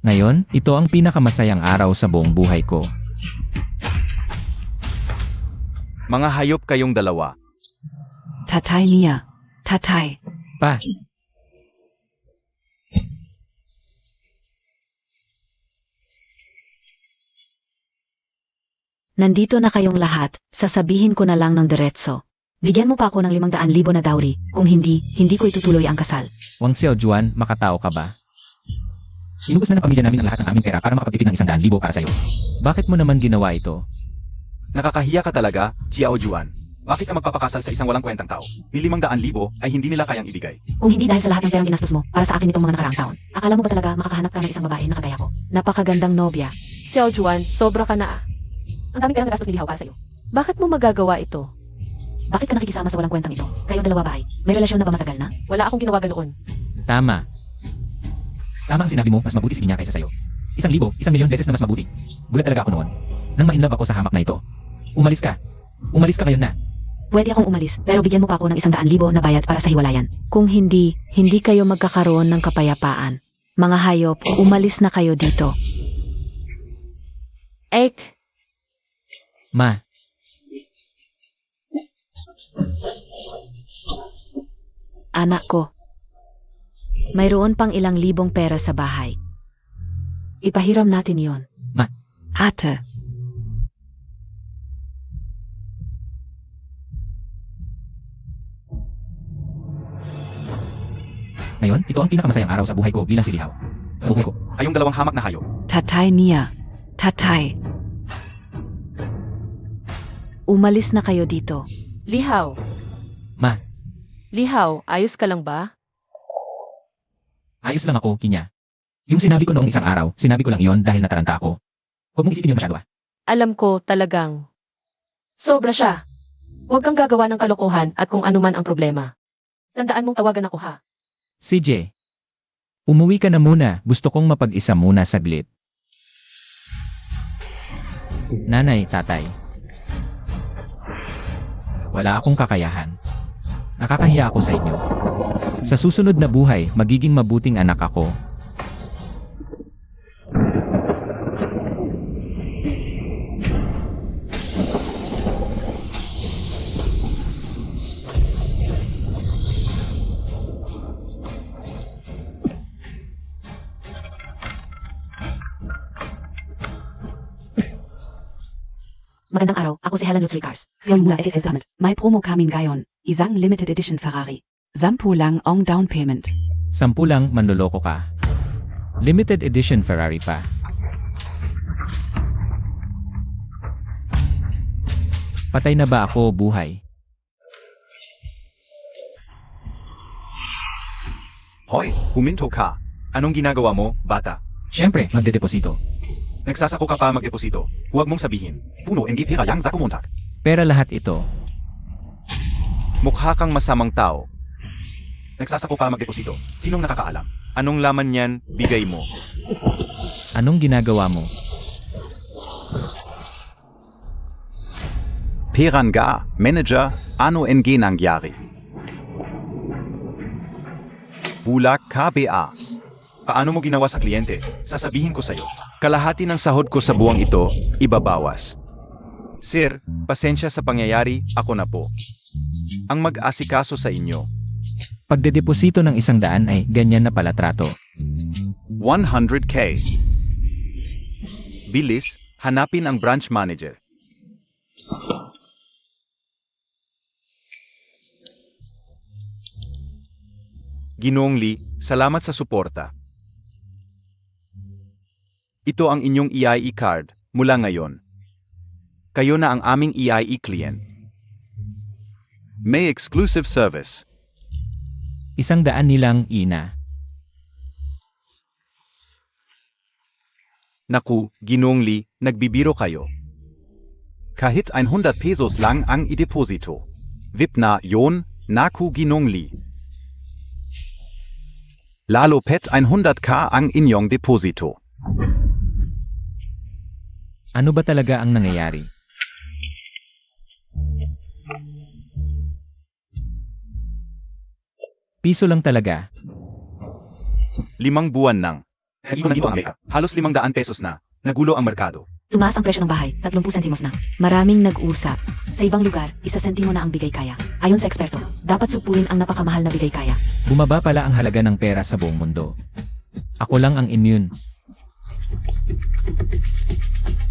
Ngayon, ito ang pinakamasayang araw sa buong buhay ko. Mga hayop kayong dalawa. Tatay niya. Tatay. Pa, Nandito na kayong lahat, sasabihin ko na lang ng diretso. Bigyan mo pa ako ng 500,000 na dowry, kung hindi, hindi ko itutuloy ang kasal. Wang Xiaojuan, makatao ka ba? Inubos na ng pamilya namin ang lahat ng aming pera para makapagtipid ng 100,000 para sa'yo. Bakit mo naman ginawa ito? Nakakahiya ka talaga, Xiao Juan. Bakit ka magpapakasal sa isang walang kwentang tao? 500,000 ay hindi nila kayang ibigay. Kung hindi dahil sa lahat ng perang ginastos mo, para sa akin itong mga nakaraang taon. Akala mo ba talaga makakahanap ka ng isang babae na kagaya ko? Napakagandang nobya. Xiao Juan, sobra ka na ah. Ang daming perang nagastos ni Lihaw para sa'yo. Bakit mo magagawa ito? Bakit ka nakikisama sa walang kwentang ito? Kayong dalawa ba ay? May relasyon na ba matagal na? Wala akong ginawa ganoon. Tama. Tama ang sinabi mo, mas mabuti si niya kaysa sa'yo. 1,000, 1,000,000 beses na mas mabuti. Gulat talaga ako noon. Nang ma-inlove ako sa hamak na ito. Umalis ka. Umalis ka ngayon na. Pwede akong umalis, pero bigyan mo pa ako ng 100,000 na bayad para sa hiwalayan. Kung hindi, hindi kayo magkakaroon ng kapayapaan. Mga hayop, umalis na kayo dito. Ek, Ma, Anak ko, mayroon pang ilang libong pera sa bahay. Ipahiram natin yon. Ma. Ate, ngayon, ito ang pinakamasayang araw sa buhay ko bilang si Lihaw. Sa buhay ko. Kayong dalawang hamak na hayop. tatay niya. Tatay. Umalis na kayo dito. Lihaw. Ma, Lihaw, ayos ka lang ba? ayos lang ako, Kinya. Yung sinabi ko noong isang araw, sinabi ko lang iyon dahil nataranta ako. Huwag mong isipin yun masyado ah. Alam ko talagang. Sobra siya. Huwag kang gagawa ng kalokohan at kung ano man ang problema. Tandaan mong tawagan ako ha. CJ, umuwi ka na muna. Gusto kong mapag-isa muna saglit. Nanay, tatay. Wala akong kakayahan. Nakakahiya ako sa inyo. Sa susunod na buhay, magiging mabuting anak ako. Magandang araw, ako si Helen Lutzry Cars. Ngayon mula SSS Summit. May promo kami ngayon. Isang limited edition Ferrari. 10 lang ang down payment. 10 lang, manloloko ka. Limited edition Ferrari pa. Patay na ba ako, buhay? Hoy, huminto ka. Anong ginagawa mo, bata? Siyempre, magdedeposito. Nagsasako ka pa magdeposito. Huwag mong sabihin. Puno ng pera yang sako montak. Pera lahat ito. Mukha kang masamang tao. Nagsasako pa magdeposito. Sinong nakakaalam? Anong laman niyan, bigay mo. Anong ginagawa mo? Peranga, Manager, Ano NG Nangyari. Bulak KBA. Paano mo ginawa sa kliyente? Sasabihin ko sa'yo. Kalahati ng sahod ko sa buwang ito, ibabawas. Sir, pasensya sa pangyayari, ako na po. Ang mag-asikaso sa inyo. Pagdedeposito ng 100 ay ganyan na pala trato. 100K. Bilis, hanapin ang branch manager. Ginoong Lee, salamat sa suporta. Ito ang inyong EIE card mula ngayon. Kayo na ang aming EIE client. May exclusive service. 100 nilang ina. Naku, Ginoong Lee, nagbibiro kayo. Kahit 100 pesos lang ang ideposito. Vipna yon, Naku Ginongli. Lalo pet 100k ang inyong deposito. Ano ba talaga ang nangyayari? Piso lang talaga. 5 buwan nang. Hindi mo ang Amerika. Halos 500 pesos na. Nagulo ang merkado. Tumaas ang presyo ng bahay, 30 sentimos na. Maraming nag-usap. Sa ibang lugar, 1 sentimo na ang bigay kaya. Ayon sa eksperto, dapat supuin ang napakamahal na bigay kaya. Bumaba pala ang halaga ng pera sa buong mundo. Ako lang ang immune.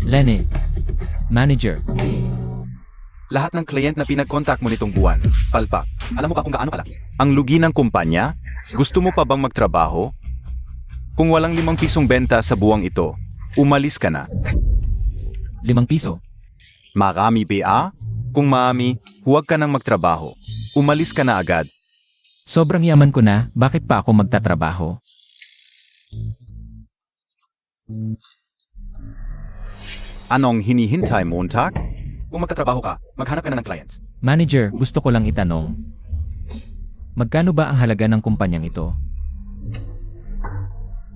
Lenny, manager. Lahat ng kliyent na pinag-contact mo nitong buwan, palpak. Alam mo ba kung gaano kalaki? Ang lugi ng kumpanya? Gusto mo pa bang magtrabaho? Kung walang 5 pisong benta sa buwang ito, umalis ka na. 5 piso. Marami BA? Kung maami, huwag ka nang magtrabaho. Umalis ka na agad. Sobrang yaman ko na, bakit pa ako magtatrabaho? Anong hinihintay Montag? Kung magtatrabaho ka, maghanap ka na ng clients. Manager, gusto ko lang itanong. Magkano ba ang halaga ng kumpanyang ito?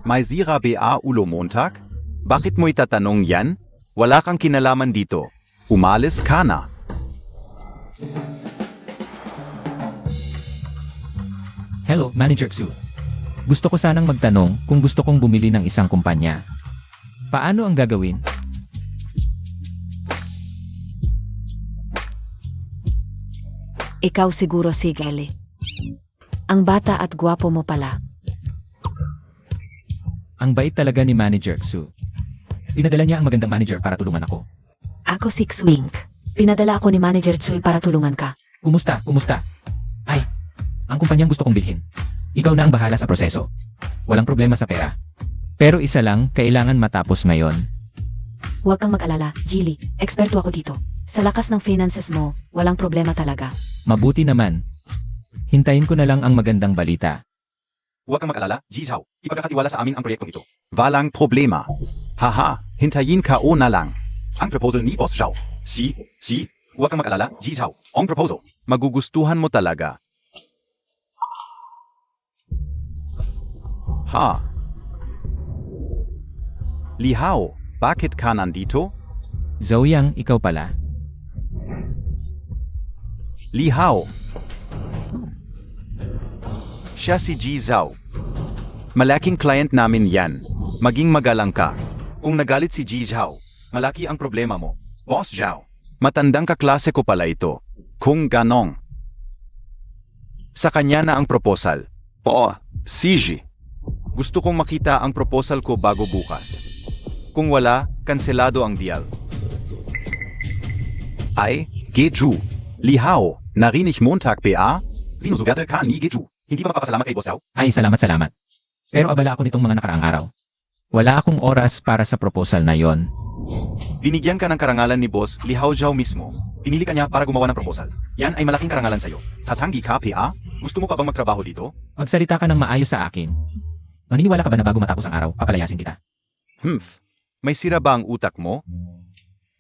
May Sira BA Ulo Montag? Bakit mo itatanong yan? Wala kang kinalaman dito. Umalis ka na. Hello, Manager Xu. Gusto ko sanang magtanong kung gusto kong bumili ng isang kumpanya. Paano ang gagawin? Ikaw siguro si Geli. Ang bata at gwapo mo pala. Ang bait talaga ni Manager Xu. Pinadala niya ang magandang manager para tulungan ako. Ako si Xwink. Pinadala ako ni Manager Tsui para tulungan ka. Kumusta? Kumusta? Ay, ang kumpanyang gusto kong bilhin. Ikaw na ang bahala sa proseso. Walang problema sa pera. Pero isa lang, kailangan matapos ngayon. Huwag kang mag-alala, Jilly. Eksperto ako dito. Sa lakas ng finances mo, walang problema talaga. Mabuti naman. Hintayin ko na lang ang magandang balita. Huwag kang mag-alala, Ji Zhao. Ipagkakatiwala sa amin ang proyektong ito. Walang problema. Haha, hintayin ka o na lang. Ang proposal ni Boss Zhao. Si, huwag kang mag-alala, Ji Zhao. Ang proposal. Magugustuhan mo talaga. Ha. Li Hao, bakit ka nandito? Zouyang, ikaw pala. Li Hao, Siya si Ji Zhao. Malaking client namin yan. Maging magalang ka. Kung nagalit si Ji Zhao, malaki ang problema mo. Boss Zhao. Matandang kaklase ko pala ito. Kung ganong. Sa kanya na ang proposal. Oo, CG. Gusto kong makita ang proposal ko bago bukas. Kung wala, kanselado ang deal. Ay, Geju. Li Hao, narinig Montag BA? Sinuswerte ka ni Geju. Hindi ba mapapasalamat kay Boss Zhao? Ay, salamat. Pero abala ako nitong mga nakaraang araw. Wala akong oras para sa proposal na yon. Binigyan ka ng karangalan ni Boss Li Hao Zhao mismo. Pinili ka niya para gumawa ng proposal. Yan ay malaking karangalan sa'yo. Tatanggi ka PA? Gusto mo pa bang magtrabaho dito? Magsalita ka ng maayos sa akin. Maniniwala ka ba na bago matapos ang araw, papalayasin kita? May sira ba ang utak mo?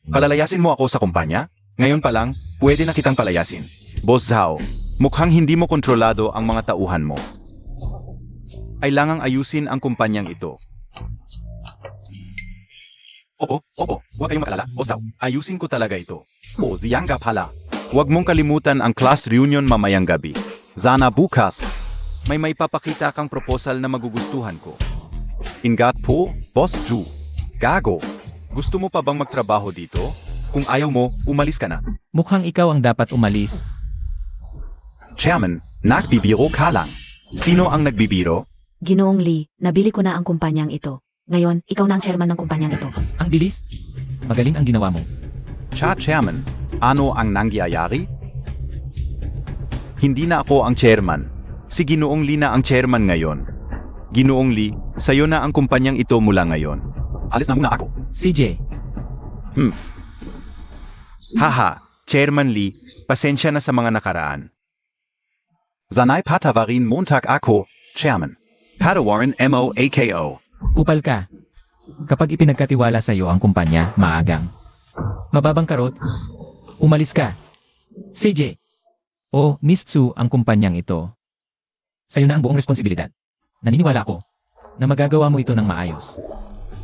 Palalayasin mo ako sa kumpanya? Ngayon pa lang, pwede na kitang palayasin. Boss Zhao, mukhang hindi mo kontrolado ang mga tauhan mo. Kailangang ayusin ang kumpanyang ito. Opo, huwag kayong makalala, Boss Zhao. Ayusin ko talaga ito. O siyang ka pala. Huwag mong kalimutan ang class reunion mamayang gabi. Sana bukas. May papakita kang proposal na magugustuhan ko. Ingat po, Boss Ju. Gago. Gusto mo pa bang magtrabaho dito? Kung ayaw mo, umalis ka na. Mukhang ikaw ang dapat umalis. Chairman, nagbibiro ka lang. Sino ang nagbibiro? Ginoong Lee, nabili ko na ang kumpanyang ito. Ngayon, ikaw na ang chairman ng kumpanyang ito. Ang bilis. Magaling ang ginawa mo. Chairman, ano ang nangyayari? Hindi na ako ang chairman. Si Ginoong Lee na ang chairman ngayon. Ginoong Lee, sayo na ang kumpanyang ito mula ngayon. Alis na muna ako. CJ, Haha, Chairman Lee, pasensya na sa mga nakaraan. Sanay patawarin Montag ako, Chairman. Patawarin MOAKO. kupal ka. Kapag ipinagkatiwala sa iyo ang kumpanya, maagang. Mababang karot, umalis ka. CJ, o Miss Tsu ang kumpanyang ito. Sa'yo na ang buong responsibilidad. Naniniwala ako na magagawa mo ito ng maayos.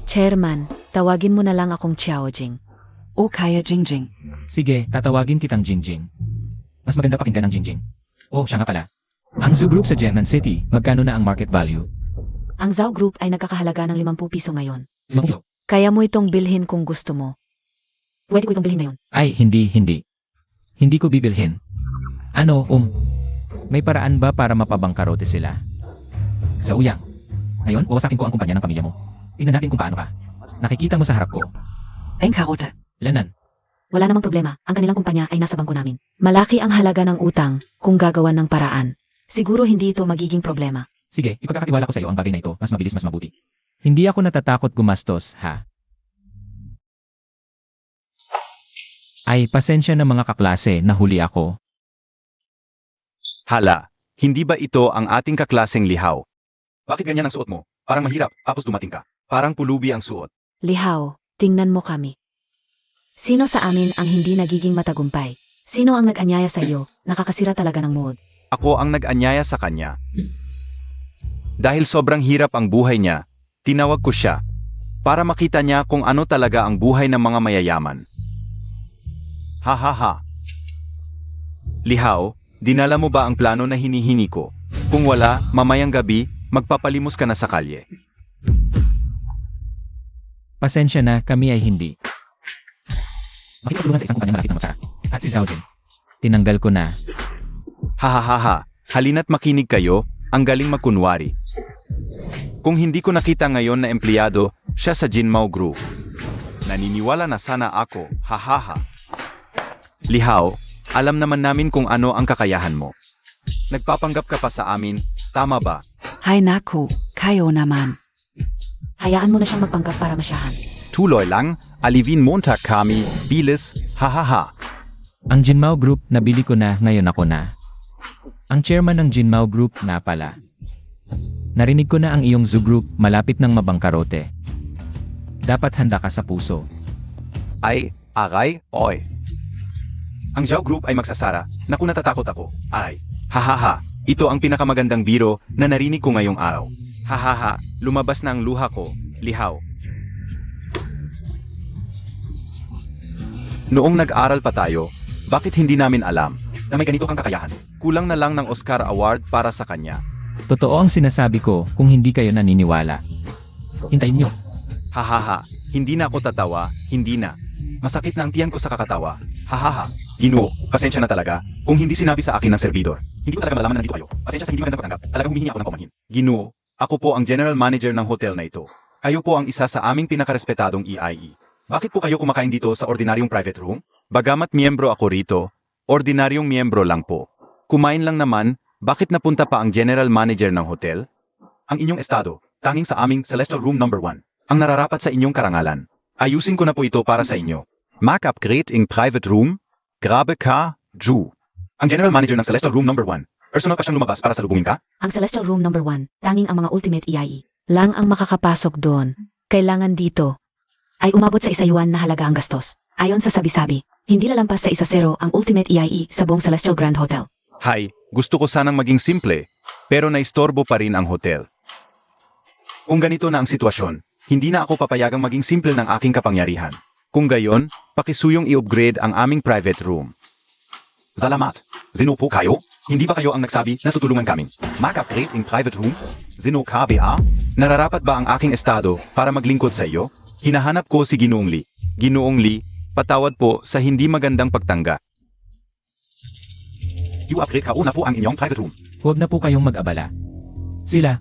Chairman, tawagin mo na lang akong Xiaojing. O kaya Jingjing. Sige, tatawagin kitang Jingjing. Mas maganda pakinggan ang Jingjing. Oh, siya nga pala. Ang Zoo Group sa Jiangnan City, magkano na ang market value? Ang Zhao Group ay nagkakahalaga ng 50 piso ngayon. 5 piso. Kaya mo itong bilhin kung gusto mo. Pwede ko itong bilhin ngayon. Ay, hindi. Hindi ko bibilhin. Ano, may paraan ba para mapabangkarote sila? Sa uyang. Ngayon, wawasakin ko ang kumpanya ng pamilya mo. Tingnan natin kung paano ka. Nakikita mo sa harap ko. Karote. Lanan. Wala namang problema. Ang kanilang kumpanya ay nasa bangko namin. Malaki ang halaga ng utang kung gagawan ng paraan. Siguro hindi ito magiging problema. Sige, ipagkakatiwala ko sa iyo ang bagay na ito. Mas mabilis, mas mabuti. Hindi ako natatakot gumastos, ha? Ay, pasensya na mga kaklase, nahuli ako. Hala, hindi ba ito ang ating kaklaseng lihaw? Bakit ganyan ang suot mo? Parang mahirap, tapos dumating ka. Parang pulubi ang suot. Lihaw, tingnan mo kami. Sino sa amin ang hindi nagiging matagumpay? Sino ang nag-anyaya sa iyo? Nakakasira talaga ng mood. Ako ang nag-anyaya sa kanya. Dahil sobrang hirap ang buhay niya, tinawag ko siya para makita niya kung ano talaga ang buhay ng mga mayayaman. Ha ha ha. Lihaw, dinala mo ba ang plano na hinihingi ko? Kung wala, mamayang gabi, magpapalimos ka na sa kalye. Pasensya na, kami ay hindi. Makipagtulungan sa isang kumpanya malapit ng masarap. At si Zhao din. Tinanggal ko na. Ha ha ha ha, halina't makinig kayo, ang galing magkunwari. Kung hindi ko nakita ngayon na empleyado, siya sa Jinmao Group. Naniniwala na sana ako, ha ha ha. Lihaw, alam naman namin kung ano ang kakayahan mo. Nagpapanggap ka pa sa amin, tama ba? Hay naku, kayo naman. Hayaan mo na siyang magpanggap para masyahan. Tuloy lang, alivin Montag kami, bilis, hahaha. Ang Jinmao Group, nabili ko na, ngayon ako na. Ang chairman ng Jinmao Group na pala. Narinig ko na ang iyong Zoo Group, malapit ng mabangkarote. Dapat handa ka sa puso. Ay, aray, oy. Ang Zhao Group ay magsasara, naku natatakot ako, ay. Ha ha ha, ito ang pinakamagandang biro na narinig ko ngayong araw. Ha ha ha, lumabas na ang luha ko, lihaw. Noong nag-aral pa tayo, bakit hindi namin alam na may ganito kang kakayahan? Kulang na lang ng Oscar Award para sa kanya. Totoo ang sinasabi ko kung hindi kayo naniniwala. Hintayin niyo. Ha ha ha, hindi na ako tatawa, hindi na. Masakit na ang tiyan ko sa kakatawa. Ha ha ha, Ginoo, pasensya na talaga kung hindi sinabi sa akin ng servidor. Hindi ko talaga malaman na nandito kayo. Pasensya sa hindi magandang pagtanggap. Talagang humihingi ako ng paumanhin. Ginoo, ako po ang general manager ng hotel na ito. Kayo po ang isa sa aming pinakarespetadong EIE. Bakit po kayo kumakain dito sa ordinaryong private room? Bagamat miyembro ako rito, ordinaryong miyembro lang po. Kumain lang naman, bakit napunta pa ang general manager ng hotel? Ang inyong estado, tanging sa aming Celestial Room number 1, ang nararapat sa inyong karangalan. Ayusin ko na po ito para sa inyo. Mark-upgrade in private room, grabe ka, Ju. Ang general manager ng Celestial Room number 1, personal pa siyang lumabas para salubungin ka? Ang Celestial Room number 1, tanging ang mga ultimate EIE lang ang makakapasok doon. Kailangan dito ay umabot sa 1 yuan na halaga ang gastos. Ayon sa sabi-sabi, hindi lalampas sa 1-0 ang ultimate EIE sa buong Celestial Grand Hotel. Hay, gusto ko sanang maging simple, pero naistorbo pa rin ang hotel. Kung ganito na ang sitwasyon, hindi na ako papayagang maging simple ng aking kapangyarihan. Kung gayon, pakisuyong i-upgrade ang aming private room. Salamat. Sino po kayo? Hindi ba kayo ang nagsabi na tutulungan kami? Mark-upgrade in private room? Sino ka, BA? Nararapat ba ang aking estado para maglingkod sa iyo? Hinahanap ko si Ginoong Lee. Ginoong Lee, patawad po sa hindi magandang pagtangga. I-upgrade ka una po ang inyong private room. Huwag na po kayong mag-abala.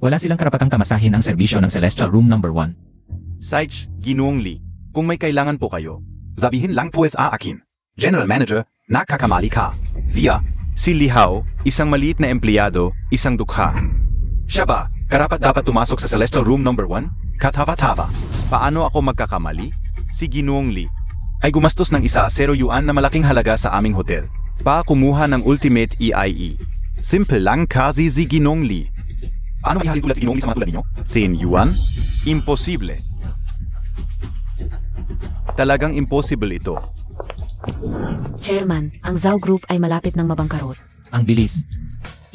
Wala silang karapatang tamasahin ang serbisyo ng Celestial Room number 1. Saich, Ginoong Lee, kung may kailangan po kayo. Sabihin lang po sa akin. General Manager, nakakamali ka. Siya, Si Lihaw, isang maliit na empleyado, isang dukha. Siya ba, karapat dapat tumasok sa Celestial Room number 1? kataba-taba. Paano ako magkakamali? Si Ginoong Lee ay gumastos ng 1 yuan na malaking halaga sa aming hotel. Kumuha ng Ultimate EIE. Simple lang kasi si Ginong Lee. Paano maihalin tulad si Ginoong Lee sa mga tulad ninyo? 10 yuan? Imposible. Talagang impossible ito. Chairman, ang Zhao Group ay malapit ng mabangkarot. Ang bilis.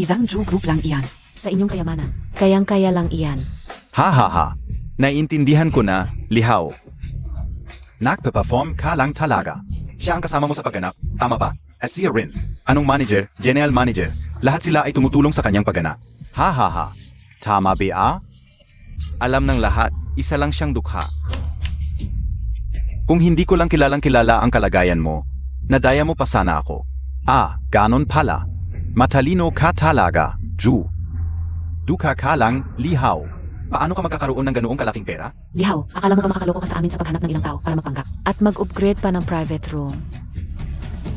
Isang Zhao Group lang iyan. Sa inyong kayamanan. Kayang-kaya lang iyan. Ha ha ha. Naiintindihan ko na, Lihaw. Nagpe-perform ka lang talaga. Siya ang kasama mo sa pagganap, tama ba? At siya rin. Anong manager, general manager, lahat sila ay tumutulong sa kanyang pagganap. Ha ha ha. Tama ba? Alam ng lahat, isa lang siyang dukha. Kung hindi ko lang kilalang kilala ang kalagayan mo, nadaya mo pa sana ako. Ah, ganon pala. Matalino ka talaga, Ju. Duka ka lang, lihaw. Paano ka magkakaroon ng ganoong kalaking pera? Lihaw, akala mo ba makakaloko ka sa amin sa paghanap ng ilang tao para magpanggap? At mag-upgrade pa ng private room.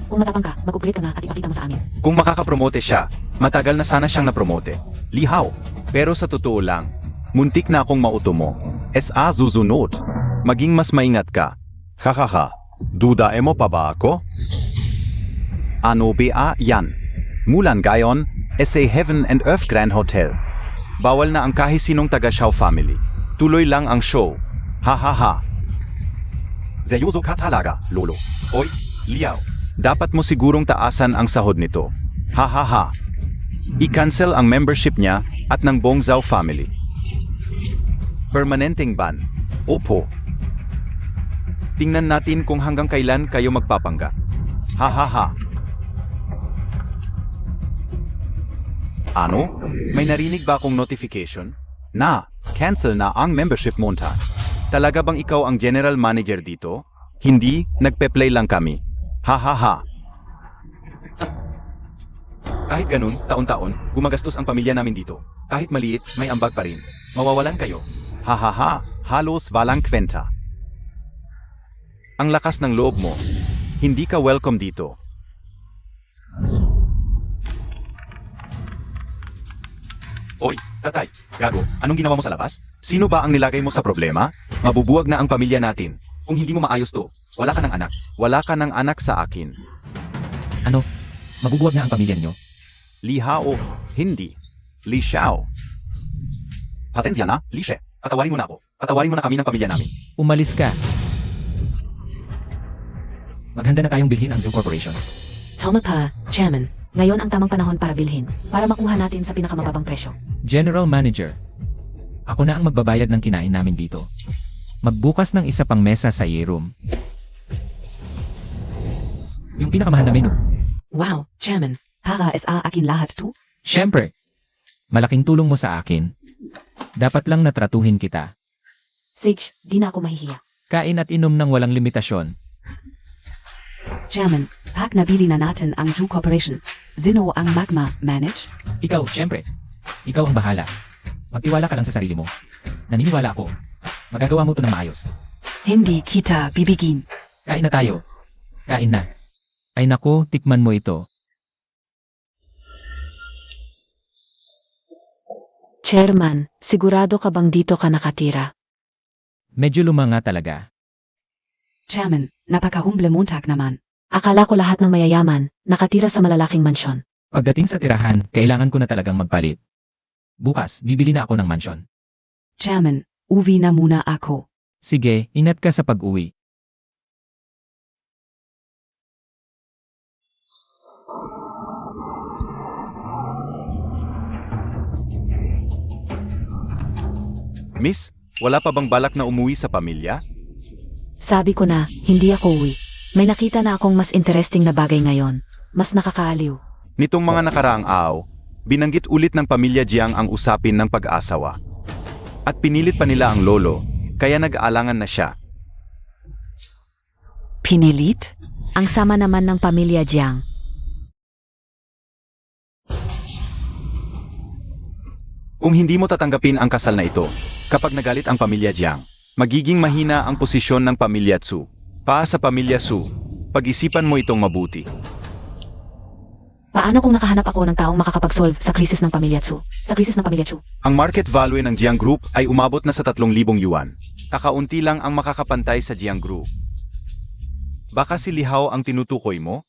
Kung matapang ka, mag-upgrade ka nga at ipakita mo sa amin. Kung makakapromote siya, matagal na sana siyang napromote. Lihaw. Pero sa totoo lang, muntik na akong mauto mo. SA susunod. Maging mas maingat ka. Hahaha. Dudae mo pa ba ako? Ano ba yan? Mulan gayon, SA Heaven and Earth Grand Hotel. Bawal na ang kahit sinong taga Xiao family. Tuloy lang ang show. Hahaha. Seryoso ka talaga, Lolo. Oy, Liao. Dapat mo sigurong taasan ang sahod nito. Hahaha. I-cancel ang membership niya at ng buong Zhao family. Permanenteng ban. Opo. Tingnan natin kung hanggang kailan kayo magpapangga. Hahaha. Ano? May narinig ba akong notification? Na, cancel na ang membership monta. Talaga bang ikaw ang general manager dito? Hindi, nagpe-play lang kami. Hahaha. Kahit ganun, taon-taon, gumagastos ang pamilya namin dito. Kahit maliit, may ambag pa rin. Mawawalan kayo. Hahaha. Halos walang kwenta. Ang lakas ng loob mo. Hindi ka welcome dito. Oy, tatay, gago, anong ginawa mo sa labas? Sino ba ang nilagay mo sa problema? Mabubuwag na ang pamilya natin. Kung hindi mo maayos to, wala ka ng anak. Wala ka ng anak sa akin. Ano? Mabubuwag na ang pamilya niyo? Lihao. Hindi. Li Xiao. Pasensya na, Lishe. Patawarin mo na ako. Patawarin mo na kami ng pamilya namin. Umalis ka. Maghanda na tayong bilhin ang Zoo Corporation. Tama pa, Chairman. Ngayon ang tamang panahon para bilhin, para makuha natin sa pinakamababang presyo. General Manager, ako na ang magbabayad ng kinain namin dito. Magbukas ng isa pang mesa sa room. Yung pinakamahal na menu. Wow, Chairman. Para SA akin lahat to? Siyempre, malaking tulong mo sa akin. Dapat lang natratuhin kita. Sage, di na ako mahihiya. Kain at inom ng walang limitasyon. Chairman, pag nabili na natin ang Zoo Corporation, sino ang magma-manage? Ikaw, siyempre. Ikaw ang bahala. Magtiwala ka lang sa sarili mo. Naniniwala ako. Magagawa mo to ng maayos. Hindi kita bibigin. Kain na tayo. Kain na. Ay nako, tikman mo ito. Chairman, sigurado ka bang dito ka nakatira? Medyo lumanga talaga. Chairman, napaka-humble Montag naman. Akala ko lahat ng mayayaman, nakatira sa malalaking mansyon. Pagdating sa tirahan, kailangan ko na talagang magpalit. Bukas, bibili na ako ng mansyon. Chairman, uwi na muna ako. Sige, ingat ka sa pag-uwi. Miss, wala pa bang balak na umuwi sa pamilya? Sabi ko na, hindi ako uwi. May nakita na akong mas interesting na bagay ngayon. Mas nakakaaliw. Nitong mga nakaraang araw, binanggit ulit ng pamilya Jiang ang usapin ng pag-asawa. At pinilit pa nila ang lolo, kaya nag-aalangan na siya. Pinilit? Ang sama naman ng pamilya Jiang. Kung hindi mo tatanggapin ang kasal na ito, kapag nagalit ang pamilya Jiang, magiging mahina ang posisyon ng pamilya Tzu. Sa pamilya Su, pag-isipan mo itong mabuti. Paano kung nakahanap ako ng taong makakapag-solve sa krisis ng pamilya Tzu? Sa krisis ng pamilya Chu? Ang market value ng Jiang Group ay umabot na sa 3,000 yuan. Kakaunti lang ang makakapantay sa Jiang Group. Baka si Lihao ang tinutukoy mo?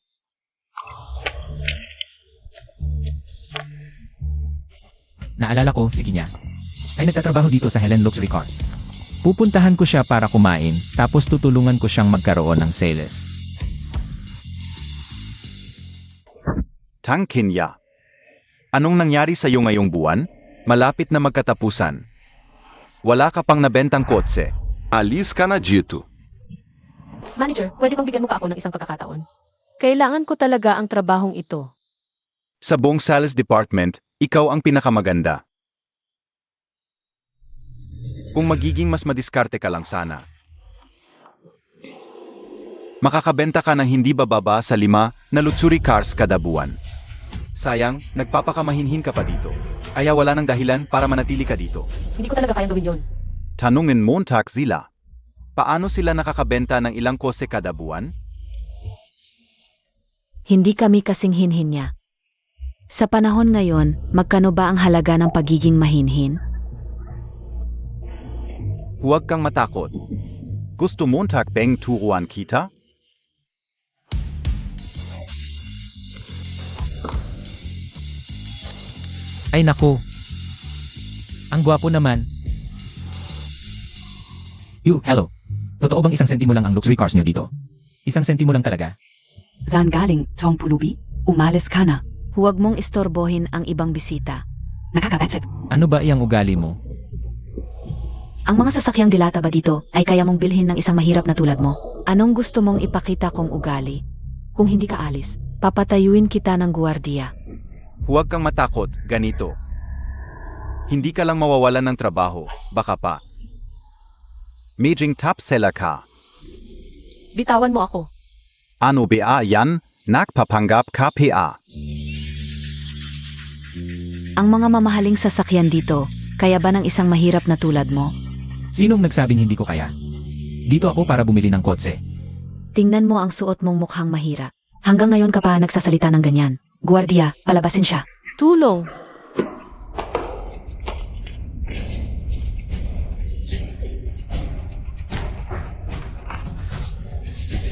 Naalala ko, si Kinya. Ay nagtatrabaho dito sa Helen Luxury Cars. Pupuntahan ko siya para kumain, tapos tutulungan ko siyang magkaroon ng sales. Tang Kinya. Anong nangyari sa iyo ngayong buwan? Malapit na magkatapusan. Wala ka pang nabentang kotse. Alis ka na dito. Manager, pwede bang bigyan mo pa ako ng isang pagkakataon? Kailangan ko talaga ang trabahong ito. Sa buong sales department, ikaw ang pinakamaganda. Kung magiging mas madiskarte ka lang sana. Makakabenta ka ng hindi bababa sa 5 na luxury cars kada buwan. Sayang, nagpapakamahinhin ka pa dito. Kaya wala nang dahilan para manatili ka dito. Hindi ko talaga kayang gawin yon. Tanungin Montag sila. Paano sila nakakabenta ng ilang kose kada buwan? Hindi kami kasing hinhin niya. Sa panahon ngayon, magkano ba ang halaga ng pagiging mahinhin? Huwag kang matakot. Gusto Montag beng turuan kita? Ay naku. Ang gwapo naman. Hello. Totoo bang 1 sentimo lang ang luxury cars niyo dito? 1 sentimo lang talaga? Saan galing, Tong Pulubi? Umalis ka na. Huwag mong istorbohin ang ibang bisita. Nakakabadget. Ano ba iyang ugali mo? Ang mga sasakyang dilata ba dito ay kaya mong bilhin ng isang mahirap na tulad mo? Anong gusto mong ipakita kong ugali? Kung hindi ka alis, papatayuin kita ng guwardiya. Huwag kang matakot, ganito. Hindi ka lang mawawalan ng trabaho, baka pa. Medjing tapseller ka. Bitawan mo ako. Ano ba yan? Nagpapanggap ka pa. Ang mga mamahaling sasakyan dito, kaya ba ng isang mahirap na tulad mo? Sinong nagsabing hindi ko kaya? Dito ako para bumili ng kotse. Tingnan mo ang suot mong mukhang mahirap. Hanggang ngayon ka pa nagsasalita ng ganyan. Guardia, palabasin siya. Tulong.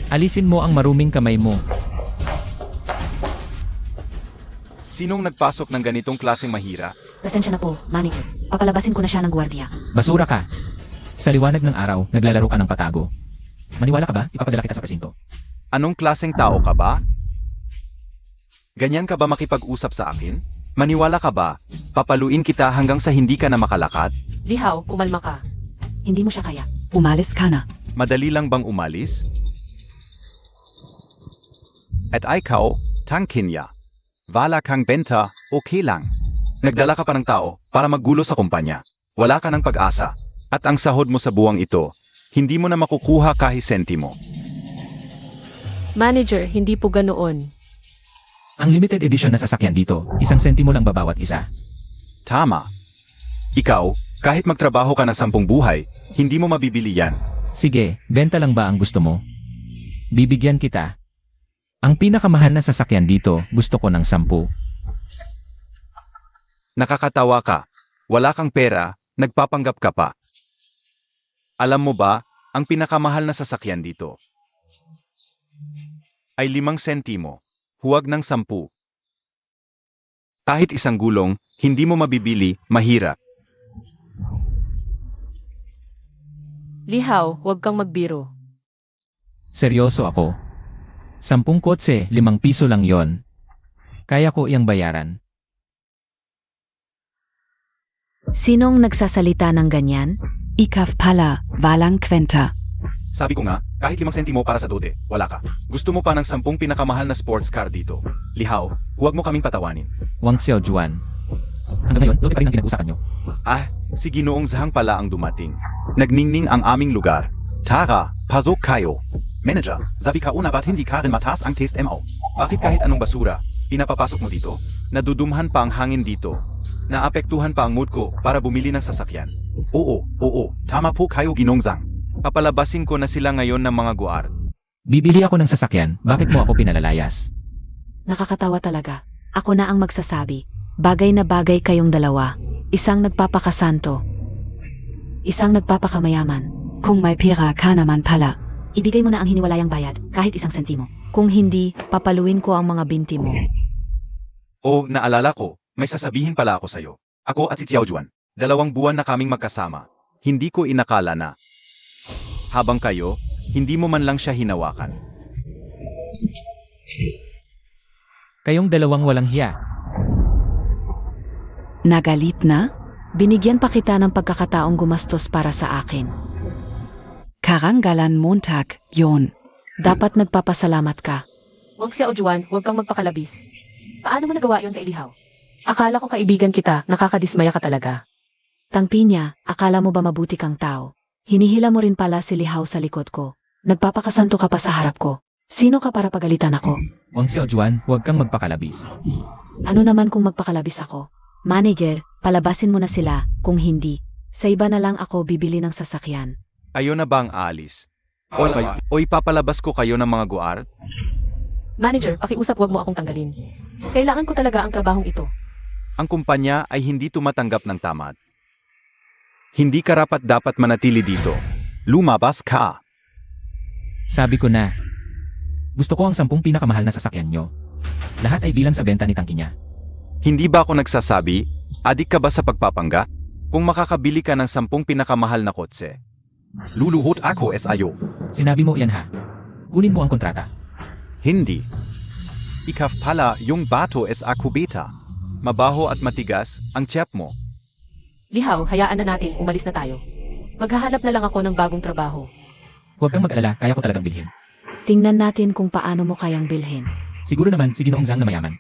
Alisin mo ang maruming kamay mo. Sinong nagpasok ng ganitong klaseng mahira? Pasensya na po, manager. Papalabasin ko na siya ng guardia. Basura ka. Sa liwanag ng araw, naglalaro ka ng patago. Maniwala ka ba? Ipapadala kita sa presinto. Anong klaseng tao ka ba? Ganyan ka ba makipag-usap sa akin? Maniwala ka ba? Papaluin kita hanggang sa hindi ka na makalakad? Lihaw, kumalma ka. Hindi mo siya kaya. Umalis ka na. Madali lang bang umalis? At ikaw, tangkin ya. Wala kang benta, okay lang. Nagdala ka pa ng tao para maggulo sa kumpanya. Wala ka ng pag-asa. At ang sahod mo sa buwang ito, hindi mo na makukuha kahit sentimo. Manager, hindi po ganoon. Ang limited edition na sasakyan dito, 1 sentimo lang ba bawat isa? Tama. Ikaw, kahit magtrabaho ka ng 10 buhay, hindi mo mabibili yan. Sige, benta lang ba ang gusto mo? Bibigyan kita. Ang pinakamahal na sasakyan dito, gusto ko ng 10. Nakakatawa ka. Wala kang pera, nagpapanggap ka pa. Alam mo ba, ang pinakamahal na sasakyan dito ay 5 sentimo, huwag ng 10. Kahit isang gulong, hindi mo mabibili, mahirap. Lihaw, huwag kang magbiro. Seryoso ako. 10 kotse, 5 piso lang yon. Kaya ko iyang bayaran. Sinong nagsasalita ng ganyan? Ikaf pala, walang kwenta. Sabi ko nga, kahit 5 sentimo para sa dote, wala ka. Gusto mo pa ng 10 pinakamahal na sports car dito. Lihaw, huwag mo kaming patawanin. Wang Xiao Juan. Hanggang ngayon, dote pa rin ang pinag-usapan nyo. Si Ginoong Zhang pala ang dumating. Nagningning ang aming lugar. Tara, pasok kayo. Manager, sabi ka una ba't hindi ka rin mataas ang taste mo? Bakit kahit anong basura, pinapapasok mo dito? Nadudumhan pa ang hangin dito. Naapektuhan pa ang mood ko para bumili ng sasakyan. Oo, tama po kayo ginongzang. Papalabasin ko na sila ngayon ng mga guard. Bibili ako ng sasakyan, bakit mo ako pinalalayas? Nakakatawa talaga. Ako na ang magsasabi. Bagay na bagay kayong dalawa. Isang nagpapakasanto. Isang nagpapakamayaman. Kung may pera ka naman pala, ibigay mo na ang hiniwalayang bayad, kahit 1 sentimo. Kung hindi, papaluin ko ang mga binti mo. Naalala ko, may sasabihin pala ako sa'yo. Ako at si Xiao Juan, 2 buwan na kaming magkasama. Hindi ko inakala na. Habang kayo, hindi mo man lang siya hinawakan. Kayong dalawang walang hiya. Nagalit na? Binigyan pa kita ng pagkakataong gumastos para sa akin. Karanggalan Montag, yon. Dapat nagpapasalamat ka. Wang Xiao Juan, huwag kang magpakalabis. Paano mo nagawa yon kay Lihaw? Akala ko kaibigan kita, nakakadismaya ka talaga. Tangpi niya, akala mo ba mabuti kang tao? Hinihila mo rin pala si Lihaw sa likod ko. Nagpapakasanto ka pa sa harap ko. Sino ka para pagalitan ako? Wang Xiaojuan, huwag kang magpakalabis. Ano naman kung magpakalabis ako? Manager, palabasin mo na sila. Kung hindi, sa iba na lang ako bibili ng sasakyan. Ayon na ba ang aalis? O ipapalabas ko kayo ng mga guard? Manager, pakiusap wag mo akong tanggalin. Kailangan ko talaga ang trabahong ito. Ang kumpanya ay hindi tumatanggap ng tamad. Hindi karapat dapat manatili dito. Lumabas ka. Sabi ko na. Gusto ko ang 10 pinakamahal na sasakyan nyo. Lahat ay bilang sa benta ni tangki niya. Hindi ba ako nagsasabi, adik ka ba sa pagpapangga? Kung makakabili ka ng 10 pinakamahal na kotse. Luluhod ako SIO. Sinabi mo yan ha. Kunin mo ang kontrata. Hindi. Ikaf pala yung bato ako beta. Mabaho at matigas ang tiyap mo. Lihaw, hayaan na natin, umalis na tayo. Maghahanap na lang ako ng bagong trabaho. Huwag kang mag-alala, kaya ko talagang bilhin. Tingnan natin kung paano mo kayang bilhin. Siguro naman si Ginoong Zhang na mayaman.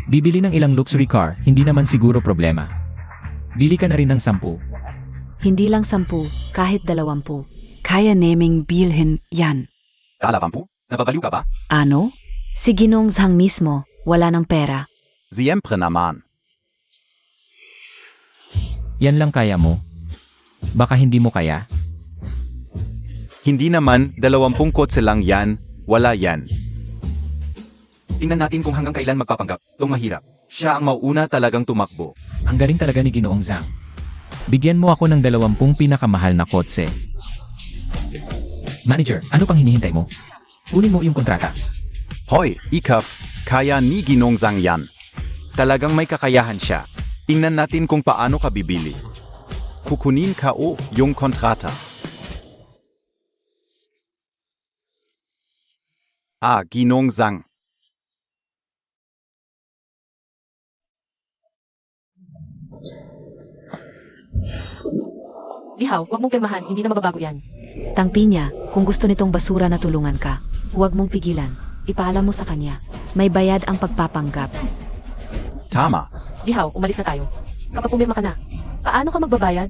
Bibili ng ilang luxury car, hindi naman siguro problema. Bili ka na rin ng 10. Hindi lang 10, kahit 20. Kaya naming bilhin yan. Dalawampu? Nababaliw ka ba? Ano? Si Ginong Zhang mismo, wala ng pera. Siempre naman. Yan lang kaya mo? Baka hindi mo kaya? Hindi naman 20 kotse lang yan, wala yan. Tingnan natin kung hanggang kailan magpapanggap. Itong mahirap. Siya ang mauuna talagang tumakbo. Ang galing talaga ni Ginoong Zhang. Bigyan mo ako ng 20 pinakamahal na kotse. Manager, ano pang hinihintay mo? Kunin mo yung kontrata. Hoy, ikaf, kaya ni Ginong Zhang yan. Talagang may kakayahan siya. Tingnan natin kung paano ka bibili. Kukunin ka o yung kontrata. Ginong Zhang. Lihaw, wag mong pirmahan, hindi na mababago yan. Tangpi niya, kung gusto nitong basura na tulungan ka, huwag mong pigilan. Ipaalam mo sa kanya. May bayad ang pagpapanggap. Tama. Lihaw, umalis na tayo. Kapag pumirma ka na, paano ka magbabayad?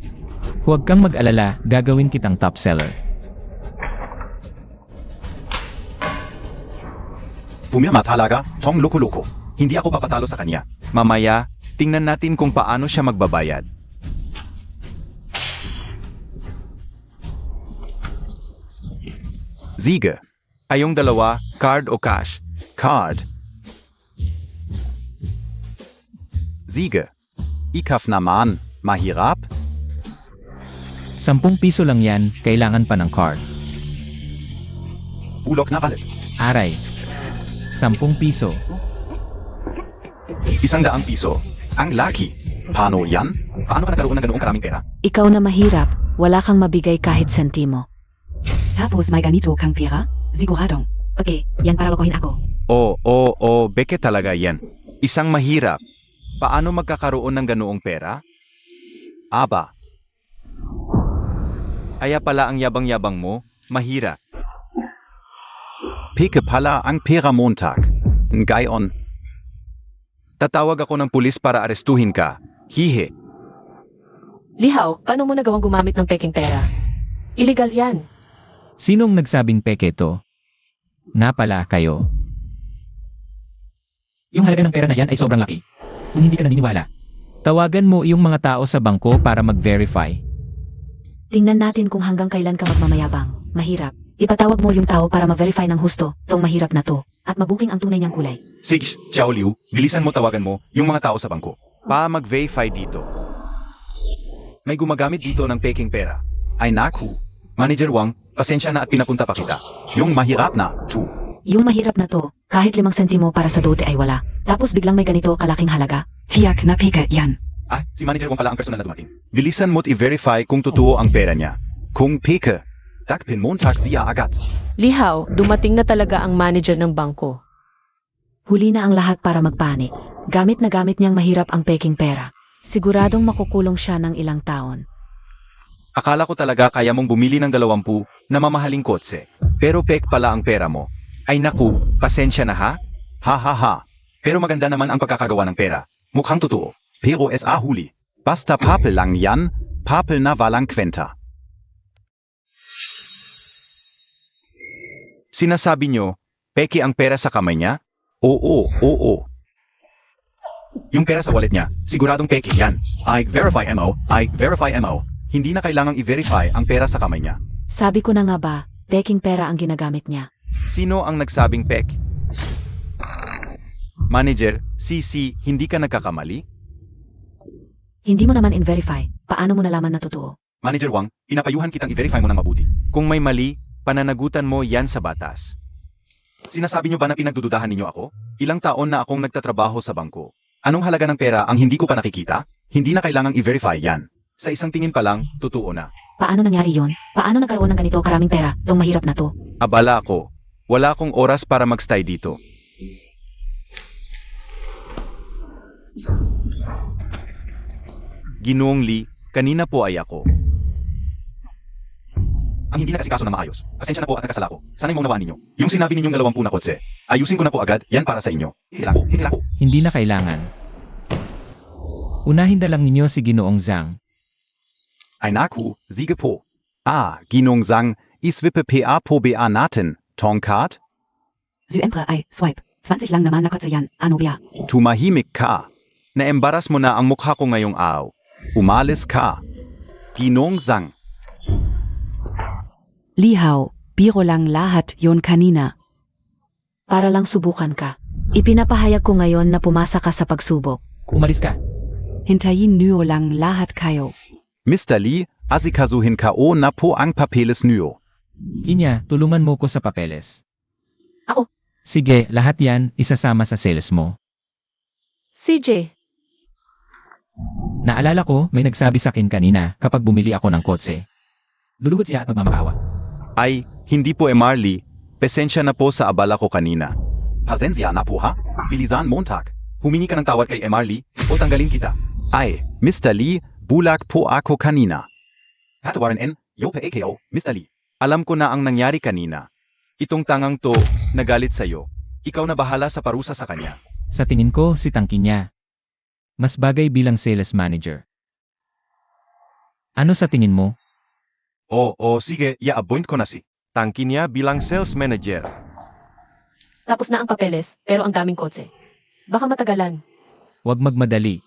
Huwag kang mag-alala, gagawin kitang top seller. Pumirma talaga, tong loko-loko. Hindi ako papatalo sa kanya. Mamaya, tingnan natin kung paano siya magbabayad. Siege. Ayong dalawa, card o cash. Card. Siege. Ikaf naman, mahirap. 10 piso lang yan, kailangan pa ng card. Ulok na kalit. Aray. 10 piso. 100 piso. Ang laki. Paano yan? Paano ka nagkaroon ng ganoong karaming pera? Ikaw na mahirap, wala kang mabigay kahit sentimo. Tapos may ganito kang pera? Siguradong. Okay, yan para lokohin ako. Beke talaga yan. Isang mahirap. Paano magkakaroon ng ganoong pera? Aba. Aya pala ang yabang-yabang mo, mahirap. Peke pala ang pera Montag. Ngayon. Tatawag ako ng pulis para arestuhin ka. Hihe. Lihaw, paano mo nagawang gumamit ng peking pera? Illegal yan. Sinong nagsabing peke to? Na pala kayo. Yung halaga ng pera na yan ay sobrang laki. Kung hindi ka naniniwala, tawagan mo yung mga tao sa bangko para mag-verify. Tingnan natin kung hanggang kailan ka magmamayabang. Mahirap. Ipatawag mo yung tao para ma-verify ng husto, tong mahirap na to, at mabuking ang tunay niyang kulay. Sige, Xiao Liu, bilisan mo tawagan mo yung mga tao sa bangko. Mag-verify dito. May gumagamit dito ng peking pera. Ay naku. Manager Wang, pasensya na at pinapunta pa kita. Yung mahirap na, tu. Yung mahirap na to, kahit 5 sentimo para sa dote ay wala. Tapos biglang may ganito kalaking halaga. Tiyak na peke yan. Si Manager Wang pala ang personal na dumating. Bilisan mo't i-verify kung totoo ang pera niya. Kung peke, takpin Montag siya agad. Lihaw, dumating na talaga ang manager ng bangko. Huli na ang lahat para magpanik. Gamit na gamit niyang mahirap ang peking pera. Siguradong makukulong siya ng ilang taon. Akala ko talaga kaya mong bumili ng 20 na mamahaling kotse. Pero pek pala ang pera mo. Ay naku, pasensya na ha? Ha ha ha. Pero maganda naman ang pagkakagawa ng pera. Mukhang totoo. Pero huli. Basta papel lang yan, papel na walang kwenta. Sinasabi nyo, peke ang pera sa kamay niya? Oo. Yung pera sa wallet niya, siguradong peke yan. I verify mo. Hindi na kailangang i-verify ang pera sa kamay niya. Sabi ko na nga ba, peking pera ang ginagamit niya. Sino ang nagsabing pek? Manager, CC, hindi ka nagkakamali? Hindi mo naman in-verify. Paano mo nalaman na totoo? Manager Wang, pinapayuhan kitang i-verify mo ng mabuti. Kung may mali, pananagutan mo yan sa batas. Sinasabi nyo ba na pinagdududahan ninyo ako? Ilang taon na akong nagtatrabaho sa bangko. Anong halaga ng pera ang hindi ko pa nakikita? Hindi na kailangang i-verify yan. Sa isang tingin pa lang, totoo na. Paano nangyari yon? Paano nagkaroon ng ganito karaming pera, tong mahirap na to? Abala ako. Wala akong oras para mag-stay dito. Ginoong Lee, kanina po ay ako. Ang hindi nakasikaso na maayos. Pasensya na po at nakasala ko. Sana'y maunawaan ninyo. Yung sinabi ninyong 20 na kotse. Ayusin ko na po agad, yan para sa inyo. Hintila ko. Hindi na kailangan. Unahin na lang ninyo si Ginoong Zhang. Ein Akku, Siege po. Ginong Sang, Iswippe PA po BA natin, Tongkart, Syempre ay, swipe. 20 lang naman na kotse yan, ano ba? Tumahimik ka, Naembaras mo na ang mukha ko ngayong araw. Umalis ka. Ginong Sang, Lihaw, biro lang lahat yon kanina. Para lang subukan ka. Ipinapahayag ko ngayon na pumasa ka sa pagsubok. Umalis ka. Hintayin niyo lang lahat kayo. Mr. Lee, asikasuhin ka o na po ang papeles niyo. Kinya, tulungan mo ko sa papeles. Ako? Sige, lahat yan isasama sa sales mo. CJ, Naalala ko, may nagsabi sa akin kanina kapag bumili ako ng kotse. Luluhod siya at magmamakawa. Ay, hindi po Marley. Pasensya na po sa abala ko kanina. Pasensya na po ha? Bilisan Montag. Humingi ka ng tawad kay Marley o tanggalin kita. Ay, Mr. Lee, bulag po ako kanina. Hatawaran N, Yope AKO, Mr. Lee. Alam ko na ang nangyari kanina. Itong tangang to, nagalit sa'yo. Ikaw na bahala sa parusa sa kanya. Sa tingin ko, si Tangki niya. Mas bagay bilang sales manager. Ano sa tingin mo? Sige, i-appoint ko na si Tangki niya bilang sales manager. tapos na ang papeles, pero ang daming kotse. Baka matagalan. Huwag magmadali.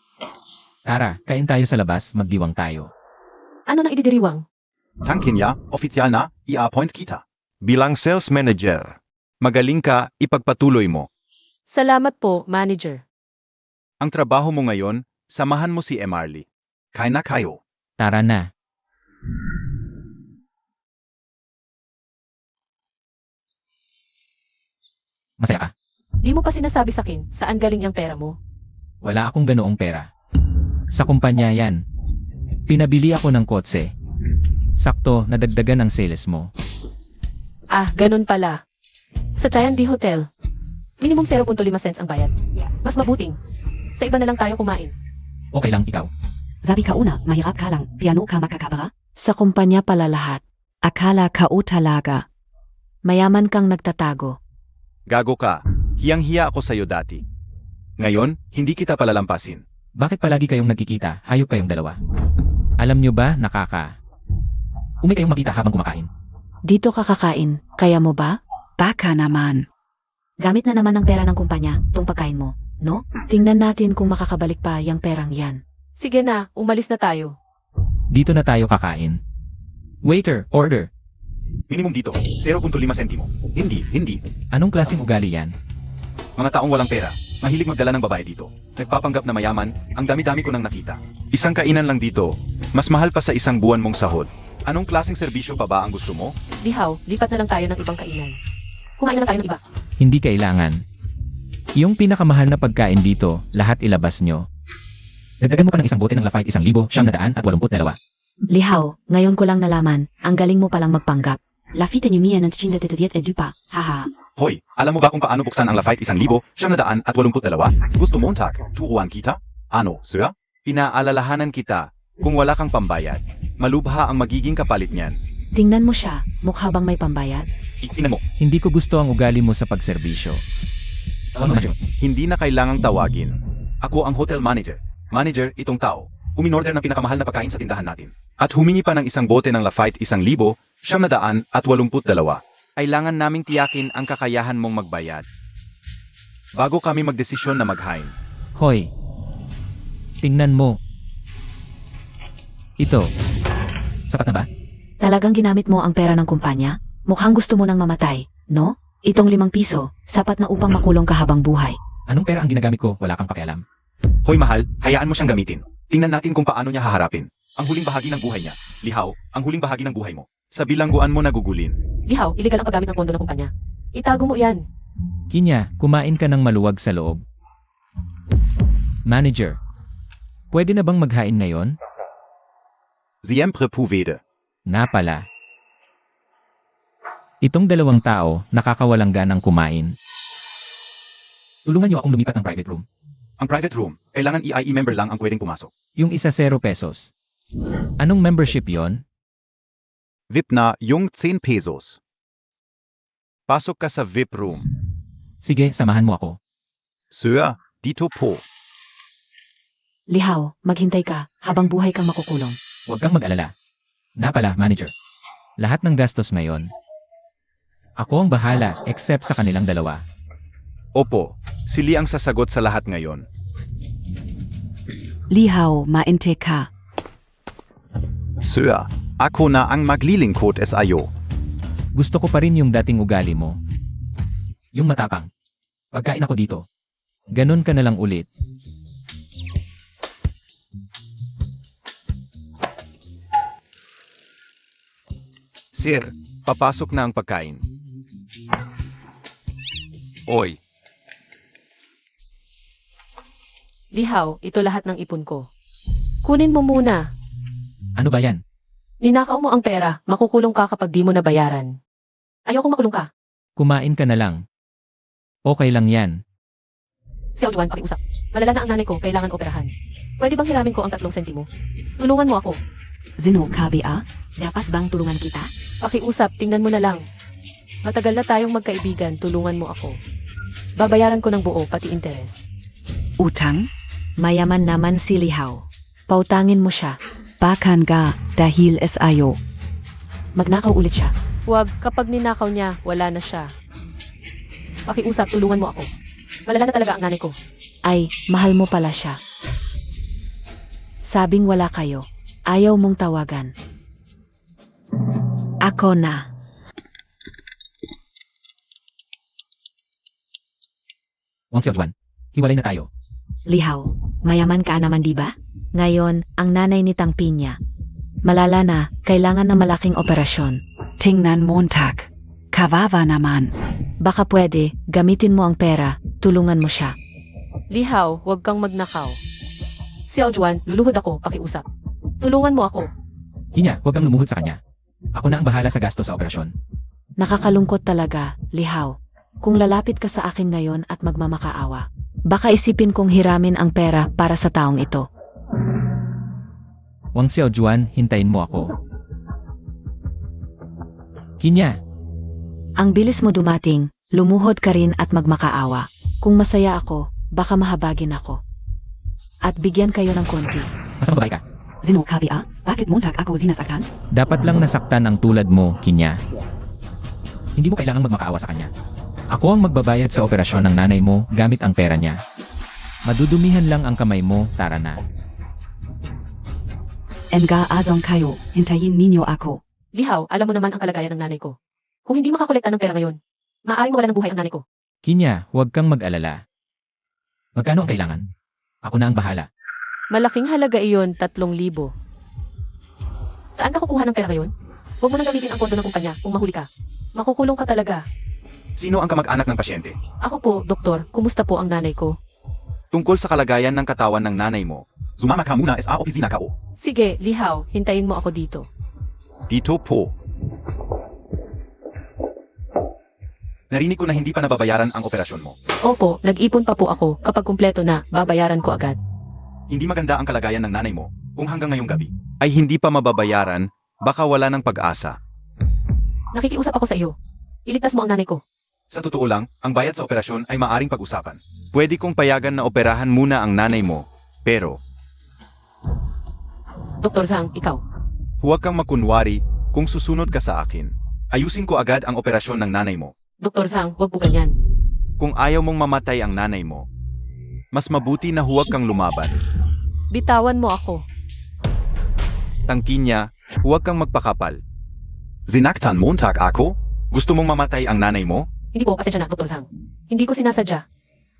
Tara, kain tayo sa labas, magdiwang tayo. Ano na ididiriwang? Tankinya, opisyal na, i-appoint kita. Bilang sales manager. Magaling ka, ipagpatuloy mo. Salamat po, manager. Ang trabaho mo ngayon, samahan mo si Marley. Kain na kayo. Tara na. Masaya ka? Di mo pa sinasabi sa akin saan galing ang pera mo. Wala akong ganoong pera. Sa kumpanya yan. Pinabili ako ng kotse. Sakto, nadagdagan ang sales mo. Ah, ganun pala. Sa Triandy Hotel, minimum 0.5 cents ang bayad. Mas mabuting. Sa iba na lang tayo kumain. Okay lang ikaw. Sabi ka una, mahirap ka lang, piano ka makakabara? Sa kumpanya pala lahat. Akala ka o talaga. Mayaman kang nagtatago. Gago ka. Hiyang-hiya ako sa'yo dati. Ngayon, hindi kita palalampasin. Bakit palagi kayong nagkikita? Hayop kayong dalawa. Alam nyo ba, Umi kayong makita habang kumakain. Dito ka kakain, kaya mo ba? Baka naman. Gamit na naman ng pera ng kumpanya, tong pagkain mo, no? Tingnan natin kung makakabalik pa yung perang yan. Sige na, umalis na tayo. Dito na tayo kakain. Waiter, order. Minimum dito, 0.5 sentimo. Hindi. Anong klaseng ugali yan? Mga taong walang pera, mahilig magdala ng babae dito. Nagpapanggap na mayaman, ang dami-dami ko nang nakita. Isang kainan lang dito, mas mahal pa sa isang buwan mong sahod. Anong klaseng serbisyo pa ba ang gusto mo? Lihaw, lipat na lang tayo ng ibang kainan. Kumain na lang tayo ng iba. Hindi kailangan. Yung pinakamahal na pagkain dito, lahat ilabas nyo. Dagdagan mo pa ng isang bote ng Lafite 1,982. Lihaw, ngayon ko lang nalaman, ang galing mo palang magpanggap. Lafite niyo miya ng chinda tetediet edupa, haha. Hoy, alam mo ba kung paano buksan ang Lafite 1,982? Gusto Montag, turuan kita? Ano, sir? Pinaalalahanan kita, kung wala kang pambayad, malubha ang magiging kapalit niyan. Tingnan mo siya, mukha bang may pambayad? Tingnan mo, Hindi ko gusto ang ugali mo sa pagserbisyo. hindi na kailangang tawagin. Ako ang hotel manager. Manager, itong tao. Uminorder ng pinakamahal na pagkain sa tindahan natin. At humingi pa ng isang bote ng Lafite 1,782. Kailangan naming tiyakin ang kakayahan mong magbayad. Bago kami magdesisyon na mag-hain. Hoy. Tingnan mo. Ito. Sapat na ba? Talagang ginamit mo ang pera ng kumpanya? Mukhang gusto mo nang mamatay, no? Itong 5 piso, sapat na upang makulong ka habang buhay. Anong pera ang ginagamit ko? Wala kang pakialam. Hoy mahal, hayaan mo siyang gamitin. Tingnan natin kung paano niya haharapin. Ang huling bahagi ng buhay niya. Lihaw, ang huling bahagi ng buhay mo. Sa bilangguan mo nagugulin. Lihaw, illegal ang paggamit ng pondo ng kumpanya. Itago mo yan. Kinya, kumain ka ng maluwag sa loob. Manager. Pwede na bang maghain ngayon? Siempre puvede. Na pala. Itong 2 tao, nakakawalang ganang kumain. Tulungan niyo akong lumipat ng private room. Ang private room, kailangan EIE member lang ang pwedeng pumasok. Yung isa 0 pesos. Anong membership yon? VIP na yung 10 pesos. Pasok ka sa VIP room. Sige, samahan mo ako. Sir, dito po. Lihaw, maghintay ka habang buhay kang makukulong. Huwag kang mag-alala. Na pala, manager. Lahat ng gastos ngayon. Ako ang bahala, except sa kanilang 2. Opo, si Lee ang sasagot sa lahat ngayon. Lihaw, mainte ka. Sir, ako na ang maglilingkod SIO. Gusto ko pa rin yung dating ugali mo. Yung matapang. Pagkain ako dito. Ganon ka na lang ulit. Sir, papasok na ang pagkain. Oy, Lihaw, ito lahat ng ipon ko. Kunin mo muna. Ano ba yan? Ninakaw mo ang pera, makukulong ka kapag di mo nabayaran. Ayokong makulong ka. Kumain ka na lang. Okay lang yan. Si Juan, pakiusap. Malala na ang nanay ko, kailangan operahan. Pwede bang hiramin ko ang 3 sentimo? Tulungan mo ako. Zino, kabi Dapat bang tulungan kita? Pakiusap, tingnan mo na lang. Matagal na tayong magkaibigan, tulungan mo ako. Babayaran ko ng buo, pati interes. Utang? Mayaman naman si Lihaw. Pautangin mo siya. Bakan ka dahil SIO. Magnakaw ulit siya. Huwag, kapag ninakaw niya, wala na siya. Pakiusap, tulungan mo ako. Malala na talaga ang nanay ko. Ay, mahal mo pala siya. Sabing wala kayo. Ayaw mong tawagan. Ako na. Wang Xiaojuan, hiwalay na tayo. Lihaw, mayaman ka naman di ba? Ngayon, ang nanay ni Tang Pinya. Malala na, kailangan ng malaking operasyon. Tingnan mo tak. Kawawa naman. Baka pwede, gamitin mo ang pera, tulungan mo siya. Lihaw, huwag kang magnakaw. Si Juan, luluhod ako, pakiusap. Tulungan mo ako. Kinya, huwag kang lumuhod sa kanya. Ako na ang bahala sa gasto sa operasyon. Nakakalungkot talaga, Lihaw. Kung lalapit ka sa akin ngayon at magmamakaawa, baka isipin kong hiramin ang pera para sa taong ito. Wang Xiaojuan, hintayin mo ako. Kinya, Ang bilis mo dumating, lumuhod ka rin at magmakaawa. Kung masaya ako, baka mahabagin ako. At bigyan kayo ng konti. mas mababay ka. Zino, kabi Bakit muntak ako sinasaktan? Dapat lang nasaktan ang tulad mo, Kinya. Hindi mo kailangang magmakaawa sa kanya. Ako ang magbabayad sa operasyon ng nanay mo gamit ang pera niya. Madudumihan lang ang kamay mo, tara na. Enga azong kayo, hintayin ninyo ako. Lihaw, alam mo naman ang kalagayan ng nanay ko. Kung hindi makakolekta ng pera ngayon, maaaring mawala ng buhay ang nanay ko. Kinya, huwag kang mag-alala. Magkano ang kailangan? Ako na ang bahala. Malaking halaga iyon, 3,000. Saan ka kukuha ng pera ngayon? Huwag mo nang gamitin ang pondo ng kumpanya kung mahuli ka. Makukulong ka talaga. Sino ang kamag-anak ng pasyente? Ako po, doktor, kumusta po ang nanay ko? Tungkol sa kalagayan ng katawan ng nanay mo, Sumama ka muna sa opisina ka o. Sige, Lihaw, hintayin mo ako dito. Dito po. narinig ko na hindi pa nababayaran ang operasyon mo. Opo, nag-ipon pa po ako. Kapag kumpleto na, babayaran ko agad. Hindi maganda ang kalagayan ng nanay mo kung hanggang ngayong gabi ay hindi pa mababayaran, baka wala ng pag-asa. Nakikiusap ako sa iyo. Iligtas mo ang nanay ko. Sa totoo lang, ang bayad sa operasyon ay maaring pag-usapan. Pwede kong payagan na operahan muna ang nanay mo, pero Dr. Zhang, ikaw. Huwag kang makunwari kung susunod ka sa akin. Ayusin ko agad ang operasyon ng nanay mo. Dr. Zhang, huwag po ganyan. Kung ayaw mong mamatay ang nanay mo, mas mabuti na huwag kang lumaban. Bitawan mo ako. Tangkin niya, huwag kang magpakapal. Sinaktan Montag ako? Gusto mong mamatay ang nanay mo? Hindi po, pasensya na, Dr. Zhang. Hindi ko sinasadya.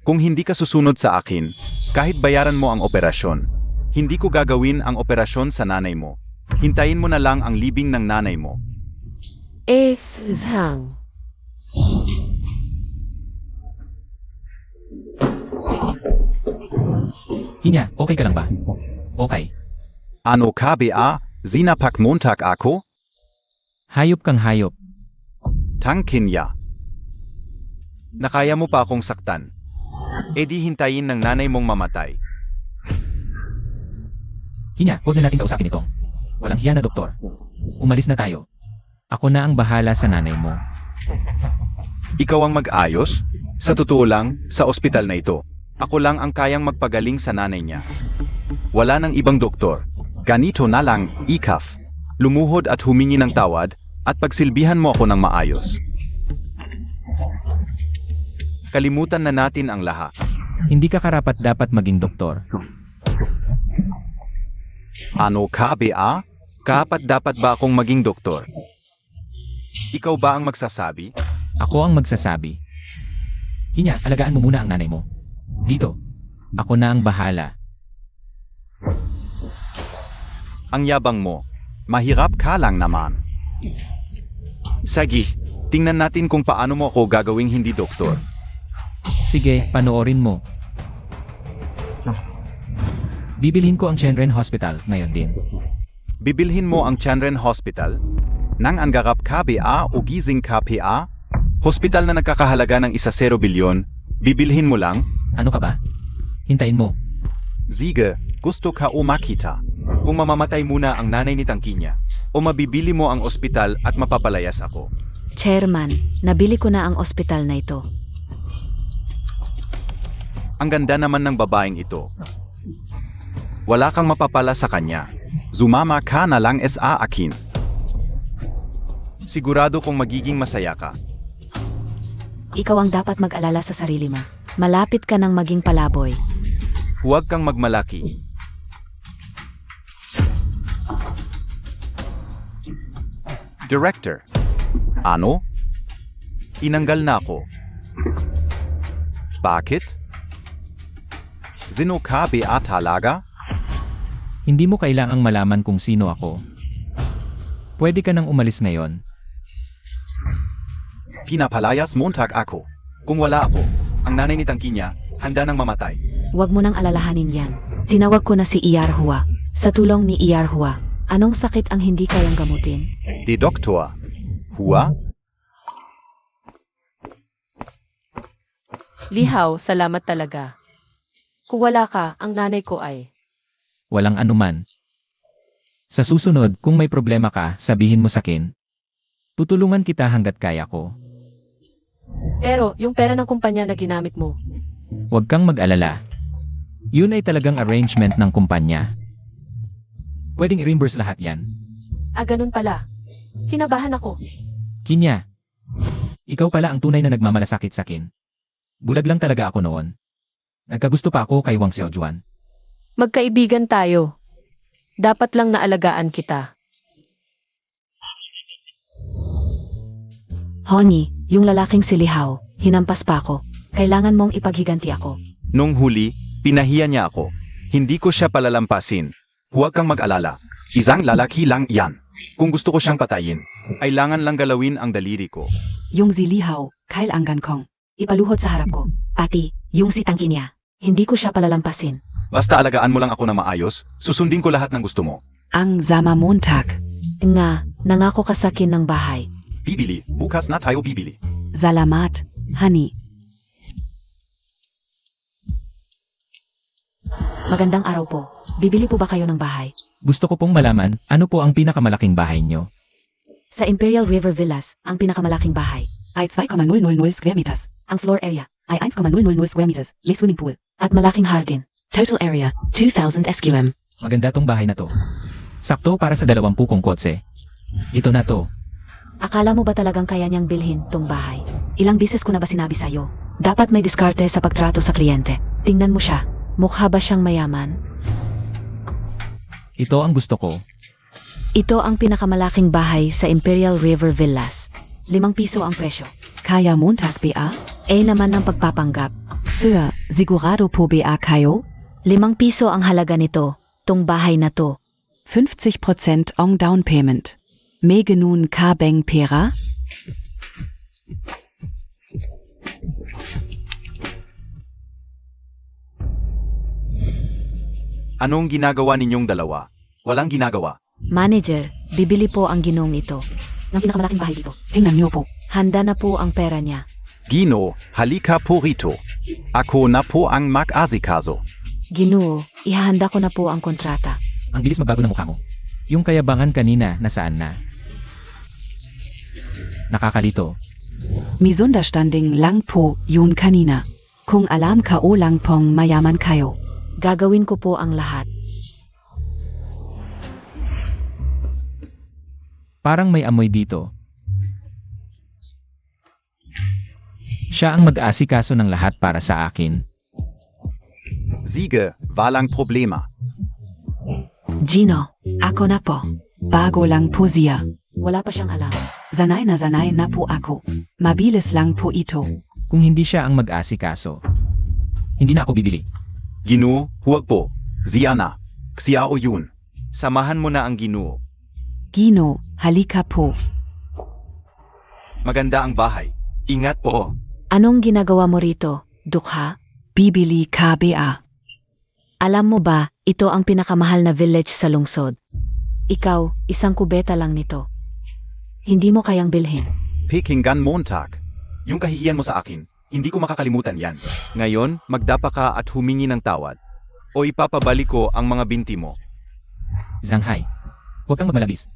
Kung hindi ka susunod sa akin, kahit bayaran mo ang operasyon, hindi ko gagawin ang operasyon sa nanay mo. Hintayin mo na lang ang libing ng nanay mo. Zhang. Hinya, okay ka lang ba? Okay. Ano KBA, sinapak Montag ako? Hayop kang hayop. Tangkin niya. Nakaya mo pa akong saktan. E di hintayin ng nanay mong mamatay. Hinya, huwag na natin kausapin ito. Walang hiya na, doktor. Umalis na tayo. Ako na ang bahala sa nanay mo. Ikaw ang mag-ayos? Sa totoo lang, sa ospital na ito, ako lang ang kayang magpagaling sa nanay niya. Wala nang ibang doktor. Ganito na lang, ikaf. Lumuhod at humingi ng tawad at pagsilbihan mo ako ng maayos. Kalimutan na natin ang lahat. Hindi ka karapat dapat maging doktor. Ano KBA? Kapat dapat ba akong maging doktor? Ikaw ba ang magsasabi? Ako ang magsasabi. Hinya, alagaan mo muna ang nanay mo. Dito. Ako na ang bahala. Ang yabang mo. Mahirap ka lang naman. Sige, tingnan natin kung paano mo ako gagawing hindi doktor. Sige, panoorin mo. Bibilhin ko ang Chenren Hospital ngayon din. Bibilhin mo ang Chenren Hospital? Nang angarap KBA o gising KPA? Hospital na nagkakahalaga ng 1 bilyon, bibilhin mo lang? Ano ka ba? Hintayin mo. Sige, gusto ka o makita? Kung mamamatay muna ang nanay ni Tangkinya, o mabibili mo ang ospital at mapapalayas ako. Chairman, nabili ko na ang ospital na ito. Ang ganda naman ng babaeng ito. Wala kang mapapala sa kanya. Sumama ka na lang sa akin. Sigurado kong magiging masaya ka. Ikaw ang dapat mag-alala sa sarili mo. Malapit ka nang maging palaboy. Huwag kang magmalaki. Director. Ano? Inanggal na ako. Bakit? Sino KBA talaga? Hindi mo kailangang malaman kung sino ako. Pwede ka nang umalis ngayon. Pinapalayas Montag ako. Kung wala ako, ang nanay ni Tangkinya, handa nang mamatay. Huwag mo nang alalahanin yan. Tinawag ko na si Iyarhua. Sa tulong ni Iyarhua, anong sakit ang hindi kayang gamutin? De Doktor. Hua? Lihaw, salamat talaga. Kung wala ka, ang nanay ko ay... Walang anuman. Sa susunod, kung may problema ka, sabihin mo sa akin. Tutulungan kita hanggat kaya ko. Pero, yung pera ng kumpanya na ginamit mo, Huwag kang mag-alala. Yun ay talagang arrangement ng kumpanya. Pwedeng i-reimburse lahat yan. ganun pala. Kinabahan ako. Kinya, ikaw pala ang tunay na nagmamalasakit sa akin. Bulag lang talaga ako noon. Nagkagusto pa ako kay Wang Xiaojuan. Magkaibigan tayo. Dapat lang naalagaan kita. Honey, yung lalaking si Lihaw, hinampas pa ako. Kailangan mong ipaghiganti ako. Nung huli, pinahiya niya ako. Hindi ko siya palalampasin. Huwag kang mag-alala. Isang lalaki lang yan. Kung gusto ko siyang patayin, kailangan lang galawin ang daliri ko. Yung si Lihaw, kailangan kong ipaluhod sa harap ko. Pati, yung si Tangkinya, hindi ko siya palalampasin. Basta alagaan mo lang ako na maayos, susundin ko lahat ng gusto mo. Ang Zama Montag. Nga, nangako ka sa akin ng bahay. Bibili, bukas na tayo bibili. Salamat, honey. Magandang araw po. Bibili po ba kayo ng bahay? Gusto ko pong malaman, ano po ang pinakamalaking bahay nyo? Sa Imperial River Villas, ang pinakamalaking bahay ay 2,000 square meters. Ang floor area ay 1,000 square meters. May swimming pool at malaking hardin. Total area, 2,000 SQM. Maganda tong bahay na to. Sakto para sa 20 kong kotse. Ito na to. Akala mo ba talagang kaya niyang bilhin tong bahay? Ilang bisis ko na ba sinabi sa'yo? Dapat may diskarte sa pagtrato sa kliyente. Tingnan mo siya. Mukha ba siyang mayaman? Ito ang gusto ko. Ito ang pinakamalaking bahay sa Imperial River Villas. 5 piso ang presyo. Kaya Montag BA? Naman ng pagpapanggap. Sir, sigurado po BA kayo? 5 piso ang halaga nito. Tong bahay na to. 50% ang down payment. Mege nun kabeng pera? Anong ginagawa ninyong dalawa? Walang ginagawa. Manager, bibili po ang ginong ito. Ng pinakamalaking bahay dito. Tingnan niyo po. Handa na po ang pera niya. Gino, halika po rito. Ako na po ang mag-asikaso. Ginoo, ihahanda ko na po ang kontrata. Ang bilis magbago ng mukha mo. Yung kayabangan kanina, nasaan na? Nakakalito. Misunderstanding lang po yun kanina. Kung alam ka o lang pong mayaman kayo. Gagawin ko po ang lahat. Parang may amoy dito. Siya ang mag-aasikaso ng lahat para sa akin. Sige, walang problema. Gino, ako na po. Bago lang po siya. Wala pa siyang alam. Sanay na po ako. Mabilis lang po ito. Kung hindi siya ang mag-aasikaso, hindi na ako bibili. Ginoo, huwag po. Ziana, Xiao Yun. Samahan mo na ang Ginoo. Gino, halika po. Maganda ang bahay. Ingat po. Anong ginagawa mo rito, Dukha? Bibili ka BA. Alam mo ba, ito ang pinakamahal na village sa lungsod. Ikaw, isang kubeta lang nito. Hindi mo kayang bilhin. Pekingan Montag. Yung kahihiyan mo sa akin, hindi ko makakalimutan yan. Ngayon, magdapa ka at humingi ng tawad. O ipapabalik ko ang mga binti mo. Zanghai, huwag kang magmalabis.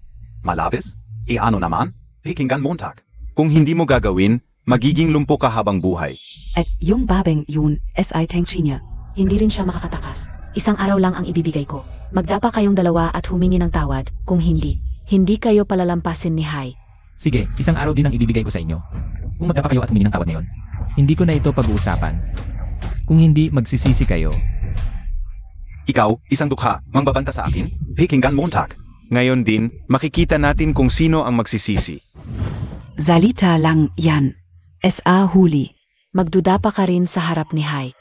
Malabis? Ano naman? Pekingan Montag. Kung hindi mo gagawin, magiging lumpo ka habang buhay. At yung babeng yun, SI Tangchinya. Hindi rin siya makakatakas. Isang araw lang ang ibibigay ko. Magdapa kayong dalawa at humingi ng tawad. Kung hindi, hindi kayo palalampasin ni Hai. Sige, isang araw din ang ibibigay ko sa inyo. Kung magdapa kayo at humingi ng tawad ngayon, hindi ko na ito pag-uusapan. Kung hindi, magsisisi kayo. Ikaw, isang dukha, mangbabanta sa akin? Pekingan Montag. Ngayon din, makikita natin kung sino ang magsisisi. Salita lang yan. SA huli. Magduda pa ka rin sa harap ni Hai.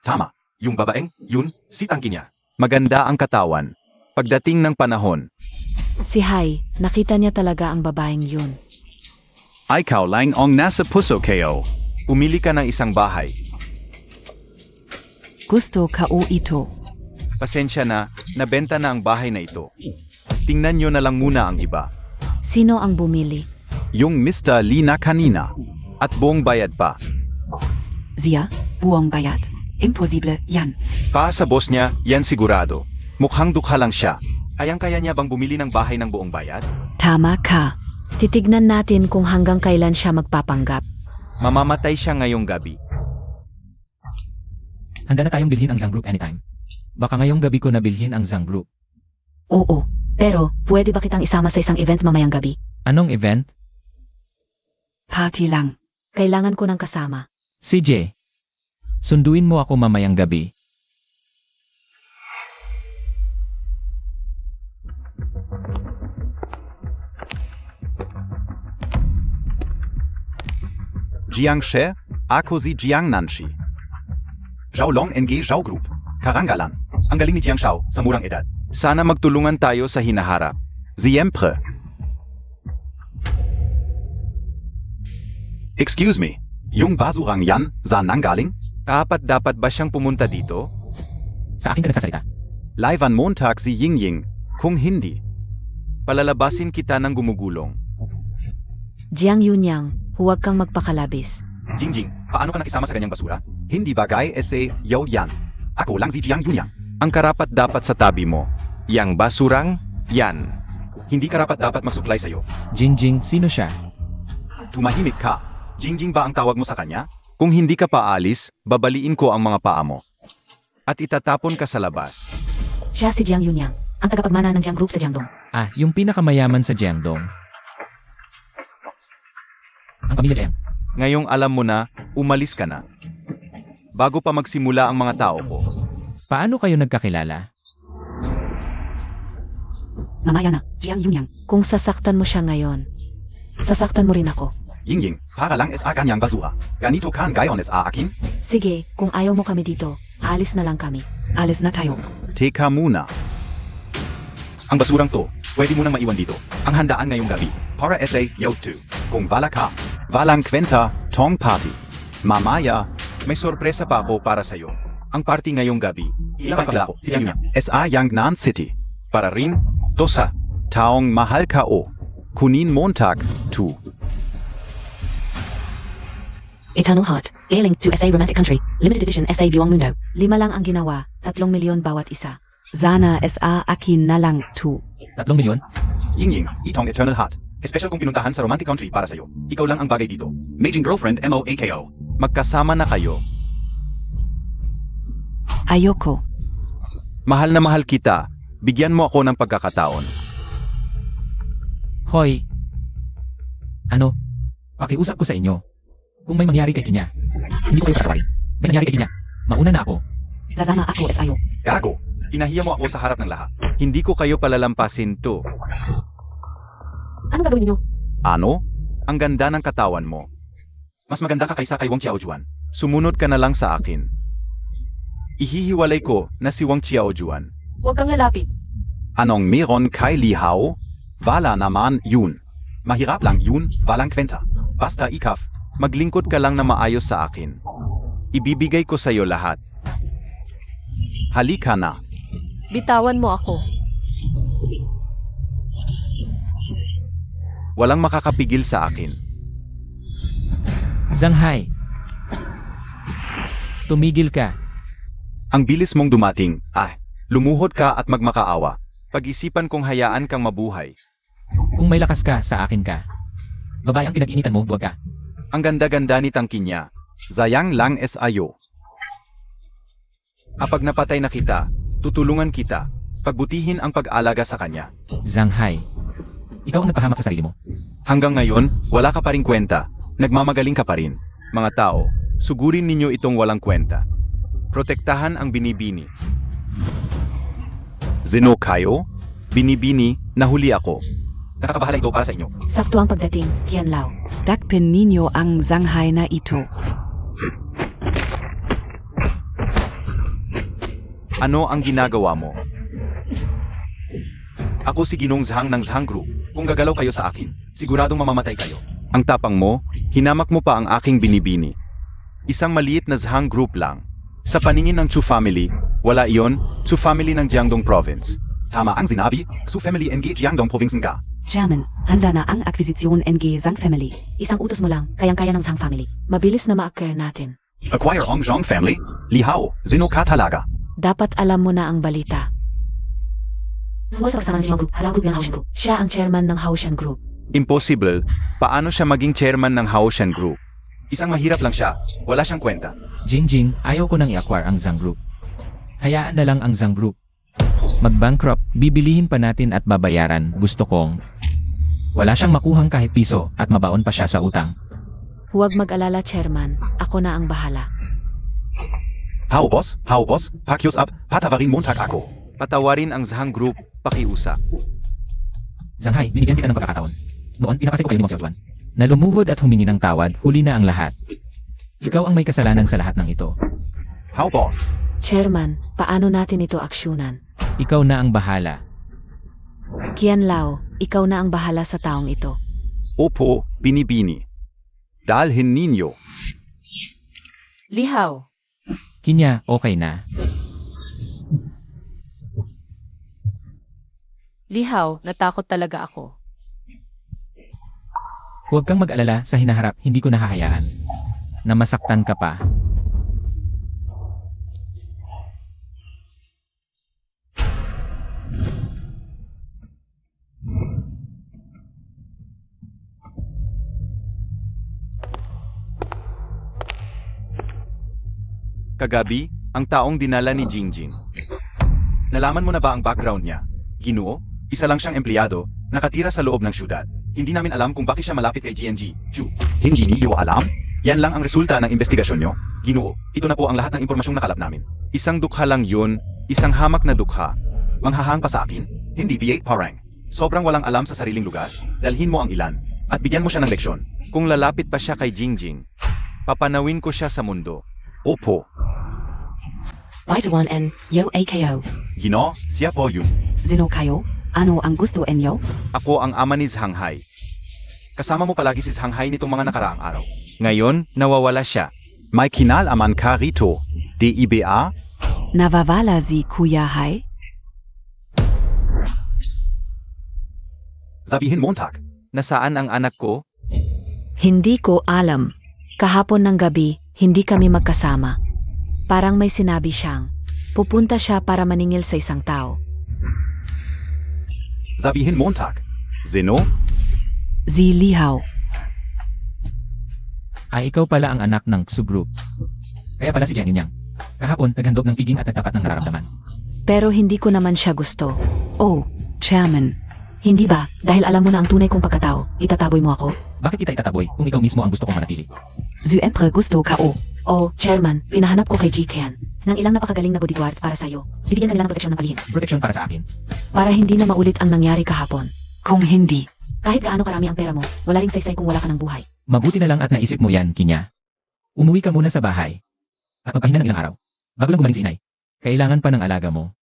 Tama. Yung babaeng, yun, si tangki niya. Maganda ang katawan. Pagdating ng panahon, Si Hai, nakita niya talaga ang babaeng yun. Ikaw lang ang nasa puso kayo. umili ka ng isang bahay. Gusto ka o ito. Pasensya na, nabenta na ang bahay na ito. Tingnan nyo na lang muna ang iba. Sino ang bumili? Yung Mr. Lina kanina. At buong bayad pa. Siya, buong bayad. Imposible yan. Pa sa boss niya, yan sigurado. Mukhang dukha lang siya. Kayang-kaya niya bang bumili ng bahay ng buong bayad? Tama ka. Titignan natin kung hanggang kailan siya magpapanggap. Mamamatay siya ngayong gabi. Handa na tayong bilhin ang Zhang Group anytime. Baka ngayong gabi ko nabilhin ang Zhang Group. Oo, pero pwede ba kitang isama sa isang event mamayang gabi? Anong event? Party lang. Kailangan ko ng kasama. CJ, sunduin mo ako mamayang gabi. Jiangshe, ako si Jiang Nanshi. Xiaolong NG Xiao Group. Karangalan. Ang galing ni Jiang Xiao sa murang edad. Sana magtulungan tayo sa hinaharap. Siempre. Excuse me. Yung basurang yan, saan nanggaling? Dapat ba siyang pumunta dito? Sa akin ka nagsasalita. Live on Montag si Ying Ying. Kung hindi. Palalabasin kita ng gumugulong. Jiang Yunyang, huwag kang magpakalabis. Jingjing, paano ka nakisama sa ganyang basura? Hindi bagay ese Yao Yan. Ako lang si Jiang Yunyang. Ang karapat dapat sa tabi mo. Yang basurang, yan. Hindi karapat dapat magsuklay sa'yo. Jingjing, sino siya? Tumahimik ka. Jingjing ba ang tawag mo sa kanya? Kung hindi ka paalis, babaliin ko ang mga paa mo. At itatapon ka sa labas. Siya si Jiang Yunyang. ang tagapagmana ng Jiang Group sa Jiangdong. Ah, yung pinakamayaman sa Jiangdong. Ang pamilya Jiang. Ngayong alam mo na, umalis ka na. Bago pa magsimula ang mga tao ko. Paano kayo nagkakilala? Mamaya na, Jiang Yunyang. Kung sasaktan mo siya ngayon, sasaktan mo rin ako. Yingying, para lang SA Ganyang Basura. Ganito kan gayon SA Akin? Sige, kung ayaw mo kami dito, alis na lang kami. Alis na tayo. Teka muna. Ang basurang to, pwede mo nang maiwan dito. Ang handaan ngayong gabi. Para SA Yo 2. Kung wala ka, walang kwenta, tong party. Mamaya, May sorpresa pa ako para sa'yo. Ang party ngayong gabi. Ilang pala ako, si Jiang. SA Yangnan City. Para rin, to sa Taong mahal ka o. Kunin Montag, 2. Eternal Heart, Gailing to SA Romantic Country, Limited Edition SA Buong Mundo. 5 lang ang ginawa, 3 milyon bawat isa. Sana SA Akin na lang 2. 3 milyon? Yingying, itong Eternal Heart. Special kong pinuntahan sa Romantic Country para sa'yo. Ikaw lang ang bagay dito. Maging girlfriend MOAKO. Magkasama na kayo. Ayoko. Mahal na mahal kita. Bigyan mo ako ng pagkakataon. Hoy. Ano? Pakiusap ko sa inyo. Kung may mangyari kay Kinya, hindi ko kayo patawarin. May nangyari kay Kinya. Mauna na ako. Sasama ako SIO. Gago. Inahiya mo ako sa harap ng lahat. Hindi ko kayo palalampasin to. Anong gagawin niyo? Ano? Ang ganda ng katawan mo. Mas maganda ka kaysa kay Wang Xiaojuan. Sumunod ka na lang sa akin. Ihihiwalay ko na si Wang Xiaojuan. Huwag kang lalapit. Anong meron kay Li Hao? Wala naman yun. Mahirap lang yun, walang kwenta. Basta ikaf. Maglingkod ka lang na maayos sa akin. Ibibigay ko sa'yo lahat. Halika na. Bitawan mo ako. Walang makakapigil sa akin. Zanghai. Tumigil ka. Ang bilis mong dumating. Lumuhod ka at magmakaawa. Pag-isipan kong hayaan kang mabuhay. Kung may lakas ka, sa akin ka. Babae ang pinag-initan mo, huwag ka. Ang ganda-ganda ni Tangkinya. Sayang lang SIO. Kapag napatay na kita, tutulungan kita. Pagbutihin ang pag-alaga sa kanya. Zanghai. Ikaw ang nagpahamak sa sarili mo. Hanggang ngayon, wala ka pa rin kwenta. Nagmamagaling ka pa rin. Mga tao, sugurin ninyo itong walang kwenta. Protektahan ang binibini. Sino kayo? Binibini, nahuli ako. Nakakabahala ito para sa inyo. Sakto ang pagdating, Tian Lao. Dakpin ninyo ang Zanghai na ito. Ano ang ginagawa mo? Ako si Ginong Zhang ng Zhang Group. Kung gagalaw kayo sa akin, siguradong mamamatay kayo. Ang tapang mo, hinamak mo pa ang aking binibini. Isang maliit na Zhang Group lang. Sa paningin ng Chu family, wala iyon, Chu family ng Jiangdong Province. Tama ang sinabi, Su Family NG Jiangdong Provinsen ka. German, handa na ang akwisisyon NG Zhang Family. Isang utos mo lang, kayang-kaya ng Zhang Family. Mabilis na ma-acquire natin. Acquire Ong Zhong Family, Li Hao, Sino ka talaga? Dapat alam mo na ang balita. Huwag sa kasama ng Jiang Group, Hazang Group ng Haoshan Group. Siya ang chairman ng Haoshan Group. Impossible. Paano siya maging chairman ng Haoshan Group? Isang mahirap lang siya. Wala siyang kwenta. Jingjing, ayaw ko nang i-acquire ang Zhang Group. Hayaan na lang ang Zhang Group. Mag-bankrupt, bibilihin pa natin at babayaran, gusto kong. Wala siyang makuhang kahit piso at mabaon pa siya sa utang. Huwag mag-alala, chairman. Ako na ang bahala. Hao boss, pakius up, patawarin Montag ako. Patawarin ang Zhang Group, pakiusa. Zanghai, binigyan kita ng pagkakataon. Noon, pinapasay ko kayo ni Wang Xiaojuan. Na lumuhod at humingi ng tawad, huli na ang lahat. Ikaw ang may kasalanan sa lahat ng ito. Hao boss. Chairman, paano natin ito aksyonan? Ikaw na ang bahala. Qian Lao, ikaw na ang bahala sa taong ito. Opo, binibini. Dalhin ninyo. Lihaw. Kinya, okay na. Lihaw, natakot talaga ako. Huwag kang mag-alala sa hinaharap, hindi ko nahahayaan. Na masaktan ka pa. Kagabi, ang taong dinala ni Jingjing. Nalaman mo na ba ang background niya? Ginoo, isa lang siyang empleyado, nakatira sa loob ng syudad. Hindi namin alam kung bakit siya malapit kay GNG. Chu. Hindi niyo alam? Yan lang ang resulta ng investigasyon nyo. Ginoo, ito na po ang lahat ng impormasyong nakalap namin. Isang dukha lang yun, isang hamak na dukha. Manghahang pa sa akin. Hindi B8 parang. Sobrang walang alam sa sariling lugar. Dalhin mo ang ilan, at bigyan mo siya ng leksyon. Kung lalapit pa siya kay Jingjing, papanawin ko siya sa mundo. Opo. Bite 1N, yo AKO. Gino, siya po yun. Sino kayo? Ano ang gusto enyo? Ako ang ama ni Zhanghai. Kasama mo palagi si Zhanghai nitong mga nakaraang araw. Ngayon, nawawala siya. May kinalaman ka rito. DIBA? Nawawala si Kuya Hai? Sabihin Montag. Nasaan ang anak ko? Hindi ko alam. Kahapon ng gabi, hindi kami magkasama. Parang may sinabi siyang, pupunta siya para maningil sa isang tao. Sabihin Montag. Zeno? Si Lihaw. Ikaw pala ang anak ng Xu Group. Kaya pala si Jiang Yunyang. Kahapon, naghandog ng piging at nagtapat ng nararamdaman. Pero hindi ko naman siya gusto. Oh, Chairman. Hindi ba, dahil alam mo na ang tunay kong pagkatao, itataboy mo ako? Bakit kita itataboy kung ikaw mismo ang gusto kong manatili? Siyempre gusto ka o. Oh, Chairman, pinahanap ko kay Jikian ng ilang napakagaling na bodyguard para sa'yo. Bibigyan ka nila ng proteksyon ng palihim. Proteksyon para sa akin. Para hindi na maulit ang nangyari kahapon. Kung hindi. Kahit gaano karami ang pera mo, wala ring saysay kung wala ka ng buhay. Mabuti na lang at naisip mo yan, Kinya. Umuwi ka muna sa bahay. At magpahinga ng ilang araw. Bago lang gumaling si inay. Kailangan pa ng alaga mo.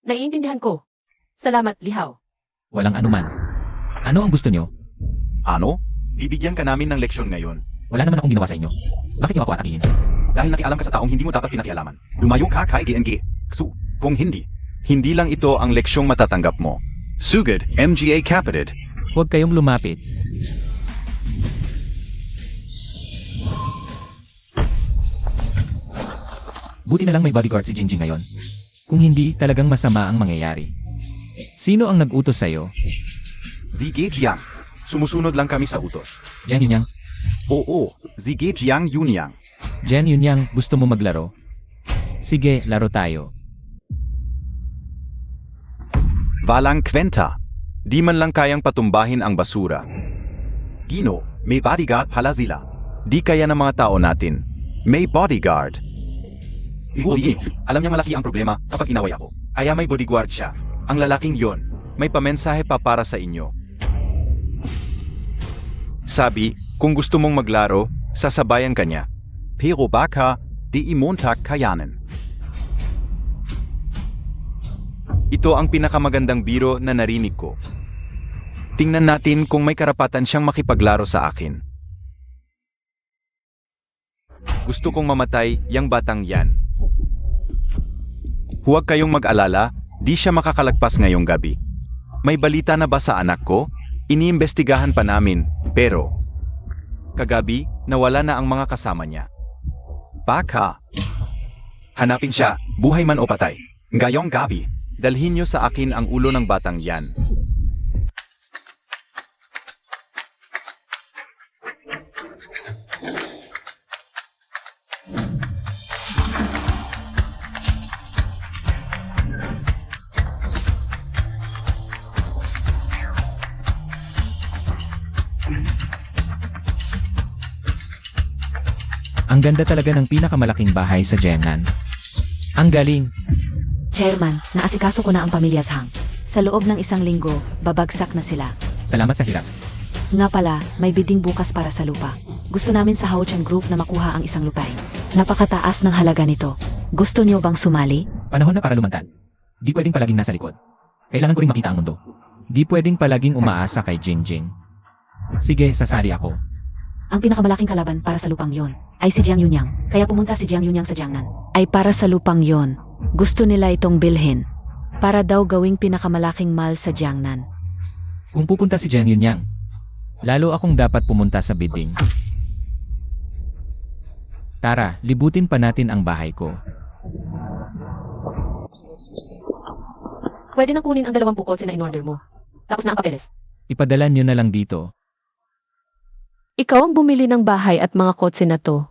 Naiintindihan ko. Salamat, Lihaw. Walang anuman. Ano ang gusto nyo? Ano? Bibigyan ka namin ng leksyon ngayon. Wala naman akong ginawa sa inyo. Bakit nyo ako atakihin? Dahil nakialam ka sa taong hindi mo dapat pinakialaman. Lumayo ka kay GNG. Su. Kung hindi. Hindi lang ito ang leksyong matatanggap mo. Sugod, MGA Capitid. Huwag kayong lumapit. Buti na lang may bodyguard si Jingjing ngayon. Kung hindi, talagang masama ang mangyayari. Sino ang nag-utos sa'yo? Zige Jiang. Sumusunod lang kami sa utos. Jiang Yunyang. Oo. Zige Jiang Yunyang. Jiang Yunyang, gusto mo maglaro? Sige, laro tayo. Walang kwenta. Di man lang kayang patumbahin ang basura. Gino, may bodyguard pala sila. Di kaya ng mga tao natin. May bodyguard. Hindi. Alam niya malaki ang problema kapag inaway ako. Kaya may bodyguard siya. Ang lalaking yon, may pamensahe pa para sa inyo. Sabi, kung gusto mong maglaro, sasabayan ka niya. Pero baka, di Montag kayanin. Ito ang pinakamagandang biro na narinig ko. Tingnan natin kung may karapatan siyang makipaglaro sa akin. Gusto kong mamatay yang batang yan. Huwag kayong mag-alala, di siya makakalagpas ngayong gabi. May balita na ba sa anak ko? Iniimbestigahan pa namin, pero kagabi, nawala na ang mga kasama niya. Baka, Hanapin siya, buhay man o patay. ngayong gabi. Dalhin niyo sa akin ang ulo ng batang yan. Ang ganda talaga ng pinakamalaking bahay sa Jiangnan. Ang galing! Chairman, naasikaso ko na ang pamilya Zhang. Sa loob ng isang linggo, babagsak na sila. Salamat sa hirap. Nga pala, may bidding bukas para sa lupa. Gusto namin sa Haochen Group na makuha ang isang lupain. Napakataas ng halaga nito. Gusto niyo bang sumali? Panahon na para lumantad. Di pwedeng palaging nasa likod. Kailangan ko rin makita ang mundo. Di pwedeng palaging umaasa kay Jingjing. Sige, sasali ako. Ang pinakamalaking kalaban para sa lupang yon ay si Jiang Yunyang. Kaya pumunta si Jiang Yunyang sa Jiangnan. Ay para sa lupang yon. Gusto nila itong bilhin. Para daw gawing pinakamalaking mall sa Jiangnan. Kung pupunta si Jiang Yunyang, lalo akong dapat pumunta sa bidding. Tara, libutin pa natin ang bahay ko. Pwede nang kunin ang 2 kotse na in-order mo. Tapos na ang papeles. Ipadala nyo na lang dito. Ikaw ang bumili ng bahay at mga kotse na to.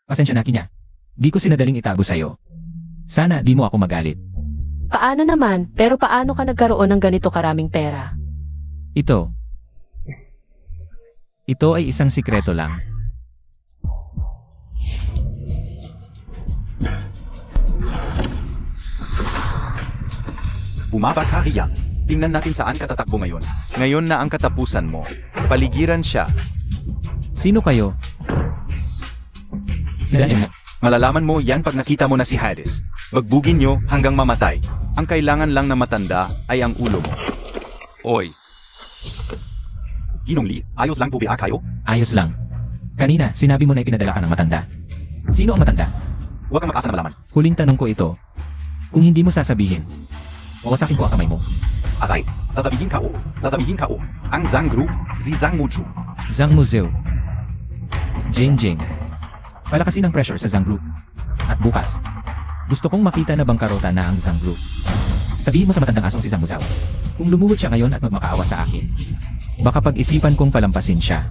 Pasensya na, Kinya. Di ko sinadaling itago sa'yo. Sana di mo ako magalit. Paano naman, pero paano ka nagkaroon ng ganito karaming pera? Ito. Ito ay isang sikreto lang. Bumaba ka riyan. Tingnan natin saan ka tatakbo ngayon. Ngayon na ang katapusan mo. Paligiran siya. Sino kayo? Malalaman mo yan pag nakita mo na si Hades. Bagbugin nyo hanggang mamatay. Ang kailangan lang na matanda ay ang ulo mo. Oy, Ginong Lee, ayos lang po ba kayo? Ayos lang. Kanina, sinabi mo na ipinadala ka ng matanda. Sino ang matanda? Huwag kang mag-asa na malaman. Huling tanong ko ito. Kung hindi mo sasabihin, wawasakin ko ang kamay mo. Aray, sasabihin ka o. Sasabihin ka o. Ang Zhang Group, si Zhang Muju. Zhang Museo. Jing Jing. Palakasin ang pressure sa Zhang Group. At bukas, gusto kong makita na bangkarota na ang Zhang Group. Sabihin mo sa matandang asong si Zhang Musao. Kung lumuhod siya ngayon at magmakaawa sa akin, baka pag-isipan kong palampasin siya.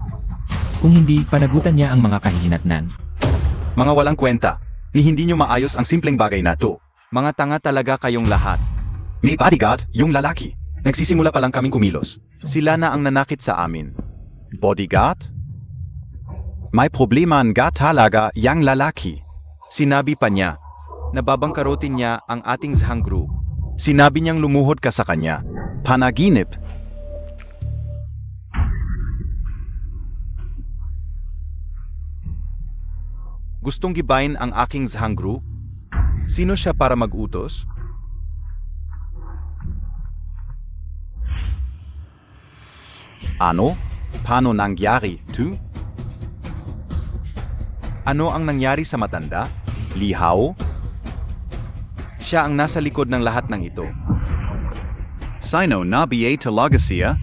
Kung hindi, panagutan niya ang mga kahihinatnan. mga walang kwenta. Ni hindi nyo maayos ang simpleng bagay na to. Mga tanga talaga kayong lahat. May bodyguard, yung lalaki. Nagsisimula pa lang kaming kumilos. Sila na ang nanakit sa amin. Bodyguard? May problema nga talaga yang lalaki. Sinabi pa niya, nababangkarotin niya ang ating Zhang Group. Sinabi niyang lumuhod ka sa kanya. Panaginip. Gustong gibayin ang aking Zhang Group? Sino siya para mag-utos? Ano? Paano nangyari, tu? Ano ang nangyari sa matanda? Lihaw? Siya ang nasa likod ng lahat ng ito. Sino na ba talaga siya?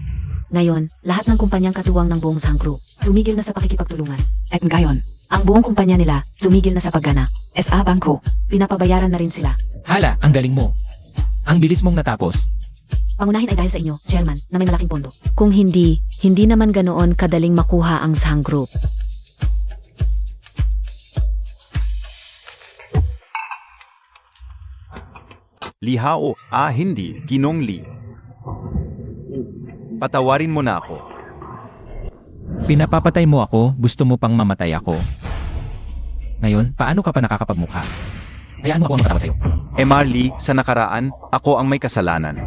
Ngayon, lahat ng kumpanyang katuwang ng buong Zhang Group, tumigil na sa pakikipagtulungan. At ngayon, Ang buong kumpanya nila, tumigil na sa paggana. SA Bangko. Pinapabayaran na rin sila. Hala, ang galing mo. Ang bilis mong natapos. Pangunahin ay dahil sa inyo, Chairman, na may malaking pondo. Kung hindi, hindi naman ganoon kadaling makuha ang Zhang Group. Lihaw, hindi, Ginong Li. Patawarin mo na ako. Pinapapatay mo ako, gusto mo pang mamatay ako. Ngayon, paano ka pa nakakapagmukha? Hayaan mo ako ang makatawad sa'yo. Marley, sa nakaraan, ako ang may kasalanan.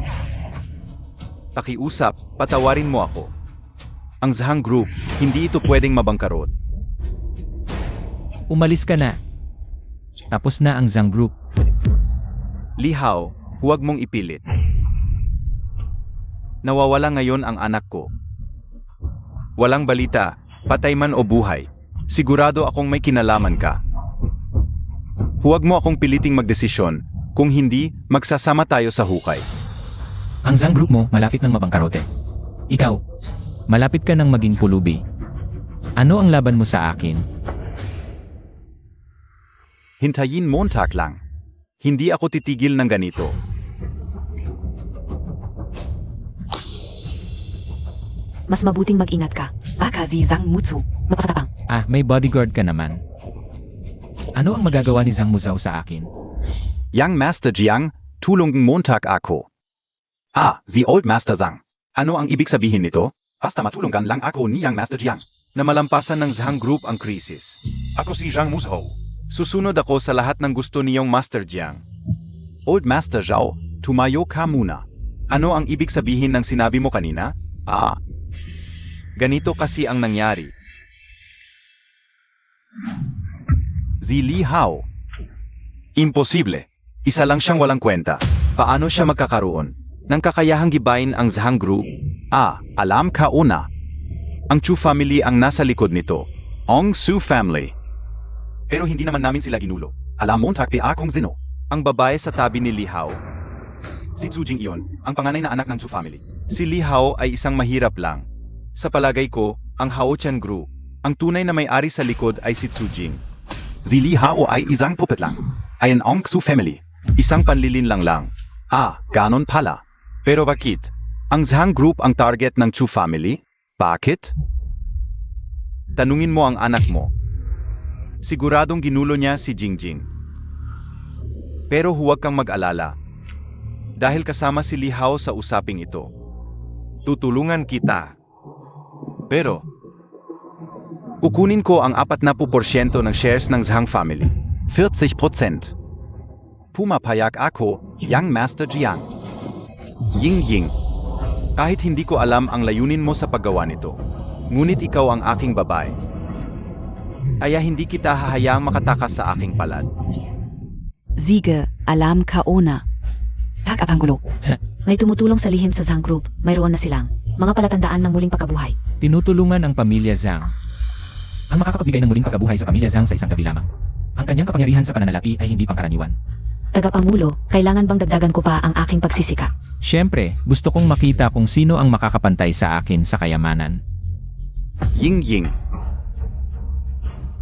Pakiusap, patawarin mo ako. Ang Zhang Group, hindi ito pwedeng mabangkarot. Umalis ka na. Tapos na ang Zhang Group. Lihaw, huwag mong ipilit. Nawawala ngayon ang anak ko. Walang balita, patay man o buhay. Sigurado akong may kinalaman ka. Huwag mo akong piliting magdesisyon, kung hindi, magsasama tayo sa hukay. Ang Zhang Group mo malapit ng mabangkarote. Ikaw, malapit ka ng maging pulubi. Ano ang laban mo sa akin? Hintayin Montag lang. Hindi ako titigil ng ganito. Mas mabuting mag-ingat ka. Baka si Zhang Mutsu. Mapakatapang. Ah, may bodyguard ka naman. Ano ang magagawa ni Zhang Muzhao sa akin? Young Master Jiang, tulungan Montag ako. Si Old Master Zhang. Ano ang ibig sabihin nito? Basta matulungan lang ako ni Young Master Jiang. Na malampasan ng Zhang Group ang krisis. Ako si Zhang Muzhao. Susunod ako sa lahat ng gusto niyong Master Jiang. Old Master Zhao, tumayo ka muna. Ano ang ibig sabihin ng sinabi mo kanina? Ganito kasi ang nangyari. Si Lihaw. Imposible. Isa lang siyang walang kwenta. Paano siya magkakaroon ng kakayahang gibayin ang Zhang Group? Alam ka una. Ang Chu family ang nasa likod nito. Ong Su family. Pero hindi naman namin sila ginulo. Alam Montag pa akong zino. Ang babae sa tabi ni Lihaw. Si Zujing iyon, ang panganay na anak ng Su family. Si Lihaw ay isang mahirap lang. Sa palagay ko, ang Haochan Group, ang tunay na may-ari sa likod ay si Tsujing. Si Lihaw ay isang puppet lang. Ay an Ong Su family. Isang panlilin lang. Ganon pala. Pero bakit? Ang Zhang Group ang target ng Chu family? Bakit? Tanungin mo ang anak mo. Siguradong ginulo niya si Jingjing. Pero huwag kang mag-alala. Dahil kasama si Li Hao sa usaping ito. Tutulungan kita. Pero, kukunin ko ang 40% ng shares ng Zhang family. 40%. Pumapayag ako, Young Master Jiang. Ying Ying. Kahit hindi ko alam ang layunin mo sa paggawa nito, ngunit ikaw ang aking babae. Kaya hindi kita hahayaang makatakas sa aking palad. Siege, Alarm Kaona. Tak Abanggulo. May tumutulong sa lihim sa Zhang Group. Mayroon na silang mga palatandaan ng muling pagkabuhay. Tinutulungan ang pamilya Zhang. Ang makakapagbigay ng muling pagkabuhay sa pamilya Zhang sa isang gabi lamang. Ang kanyang kapangyarihan sa pananalapi ay hindi pangkaraniwan. Tagapangulo, kailangan bang dagdagan ko pa ang aking pagsisika? Siyempre, gusto kong makita kung sino ang makakapantay sa akin sa kayamanan. Ying Ying.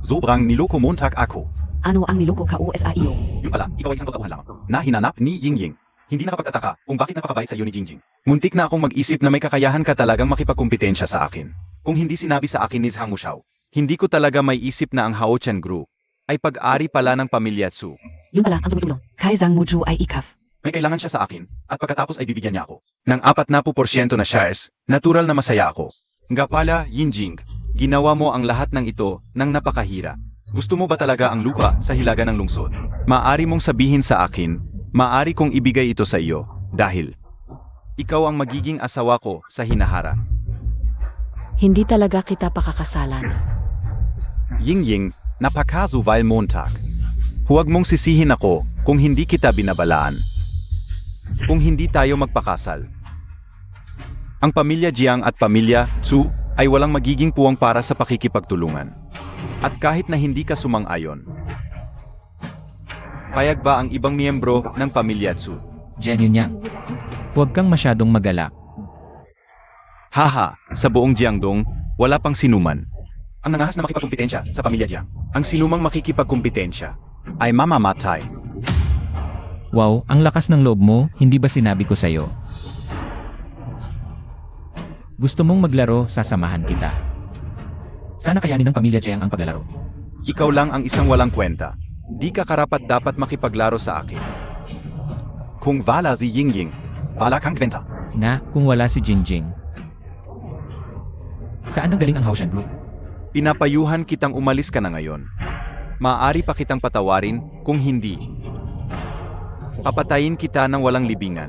Sobrang niloko Montag ako. Ano ang niloko ka USAIO? Yung pala, ikaw ay isang totauhan lamang. Na hinanap ni Ying Ying. Hindi nakapagtataka kung bakit napakabait sa iyo ni Jingjing. Muntik na akong mag-isip na may kakayahan ka talagang makipagkumpetensya sa akin. Kung hindi sinabi sa akin ni Zhang Mushao, hindi ko talaga may isip na ang Hao Chen Group ay pag-ari pala ng pamilya Tzu. Yung pala ang tumutulong. Kai Zhang Muju ay ikaf. May kailangan siya sa akin, at pagkatapos ay bibigyan niya ako ng 40% na shares, natural na masaya ako. Nga pala, Yinjing, ginawa mo ang lahat ng ito ng napakahira. Gusto mo ba talaga ang lupa sa hilaga ng lungsod? Maari mong sabihin sa akin, maari kong ibigay ito sa iyo, dahil ikaw ang magiging asawa ko sa hinahara. Hindi talaga kita pakakasalan. Ying Ying, napakasuval Montag. Huwag mong sisihin ako kung hindi kita binabalaan. Kung hindi tayo magpakasal. Ang pamilya Jiang at pamilya Tzu ay walang magiging puwang para sa pakikipagtulungan. At kahit na hindi ka sumang-ayon, payag ba ang ibang miyembro ng pamilya Tzu? Genuine niya. Huwag kang masyadong magalak. Haha, sa buong Jiangdong, wala pang sinuman ang nangahas na makipagkumpetensya sa pamilya Jiang. Ang sinumang makikipagkumpetensya. Ay mamamatay. Wow, ang lakas ng loob mo, hindi ba sinabi ko sa'yo? Gusto mong maglaro, sasamahan kita. Sana kayanin ng pamilya Jiang ang paglalaro. Ikaw lang ang isang walang kwenta. Di ka karapat dapat makipaglaro sa akin. Kung wala si Ying Ying, wala kang kwenta. Na, kung wala si Jingjing. Saan nanggaling ang Hao Shen Group? Pinapayuhan kitang umalis ka na ngayon. Maaari pa kitang patawarin, kung hindi. Papatayin kita ng walang libingan.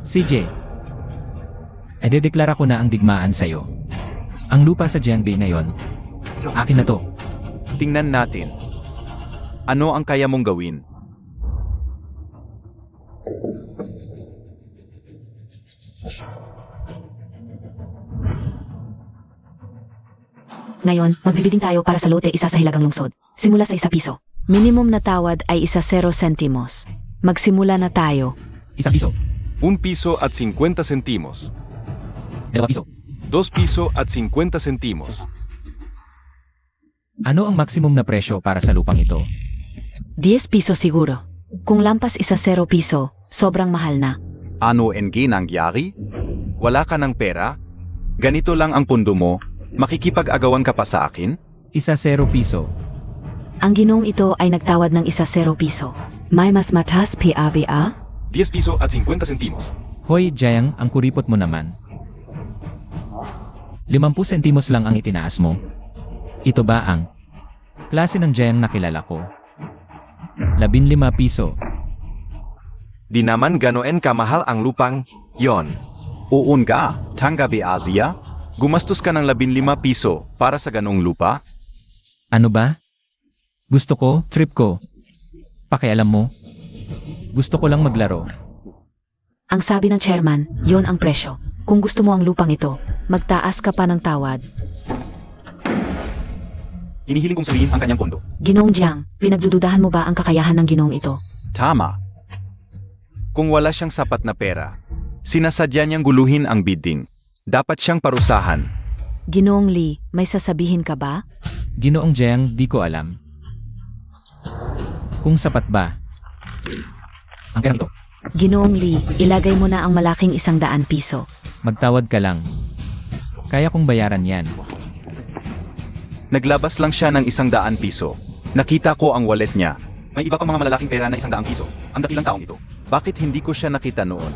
CJ, ededeklara ko na ang digmaan sa'yo. Ang lupa sa Jiangbei ngayon, akin na to. Tingnan natin. Ano ang kaya mong gawin? Ngayon, magbibiding tayo para sa lote isa sa hilagang lungsod. Simula sa 1 piso. Minimum na tawad ay 0 sentimos. Magsimula na tayo. 1 piso, 1 piso at 50 centimos. 2 piso. 2 piso at 50 centimos. Ano ang maximum na presyo para sa lupang ito? 10 piso siguro. Kung lampas 0 piso, sobrang mahal na. Ano NG nangyari? Wala ka ng pera? Ganito lang ang pundo mo? Makikipag-agawan ka pa sa akin? 0 piso. Ang ginong ito ay nagtawad ng 0 piso. May mas matas PABA? 10 piso at 50 centimos. Hoy Jiang, ang kuripot mo naman. 50 sentimos lang ang itinaas mo. Ito ba ang klase ng Jiang na kilala ko? 15 piso. Di naman ganoen kamahal ang lupang yon. Oon ka, Tangabi Asia? Gumastos ka ng 15 piso para sa ganong lupa? Ano ba? Gusto ko, trip ko. Pakialam mo. Gusto ko lang maglaro. Ang sabi ng chairman, yon ang presyo. Kung gusto mo ang lupang ito, magtaas ka pa ng tawad. Hinihiling kong suriin ang kanyang pondo. Ginong Jiang, pinagdududahan mo ba ang kakayahan ng ginong ito? Tama. Kung wala siyang sapat na pera, sinasadya niyang guluhin ang bidding. Dapat siyang parusahan. Ginoong Lee, may sasabihin ka ba? Ginoong Jiang, di ko alam. Kung sapat ba? Ang perang to. Ginoong Lee, ilagay mo na ang malaking 100 piso. Magtawad ka lang. Kaya kong bayaran yan. Naglabas lang siya ng 100 piso. Nakita ko ang wallet niya. May iba pang mga malalaking pera na 100 piso. Ang dakilang taong ito. Bakit hindi ko siya nakita noon?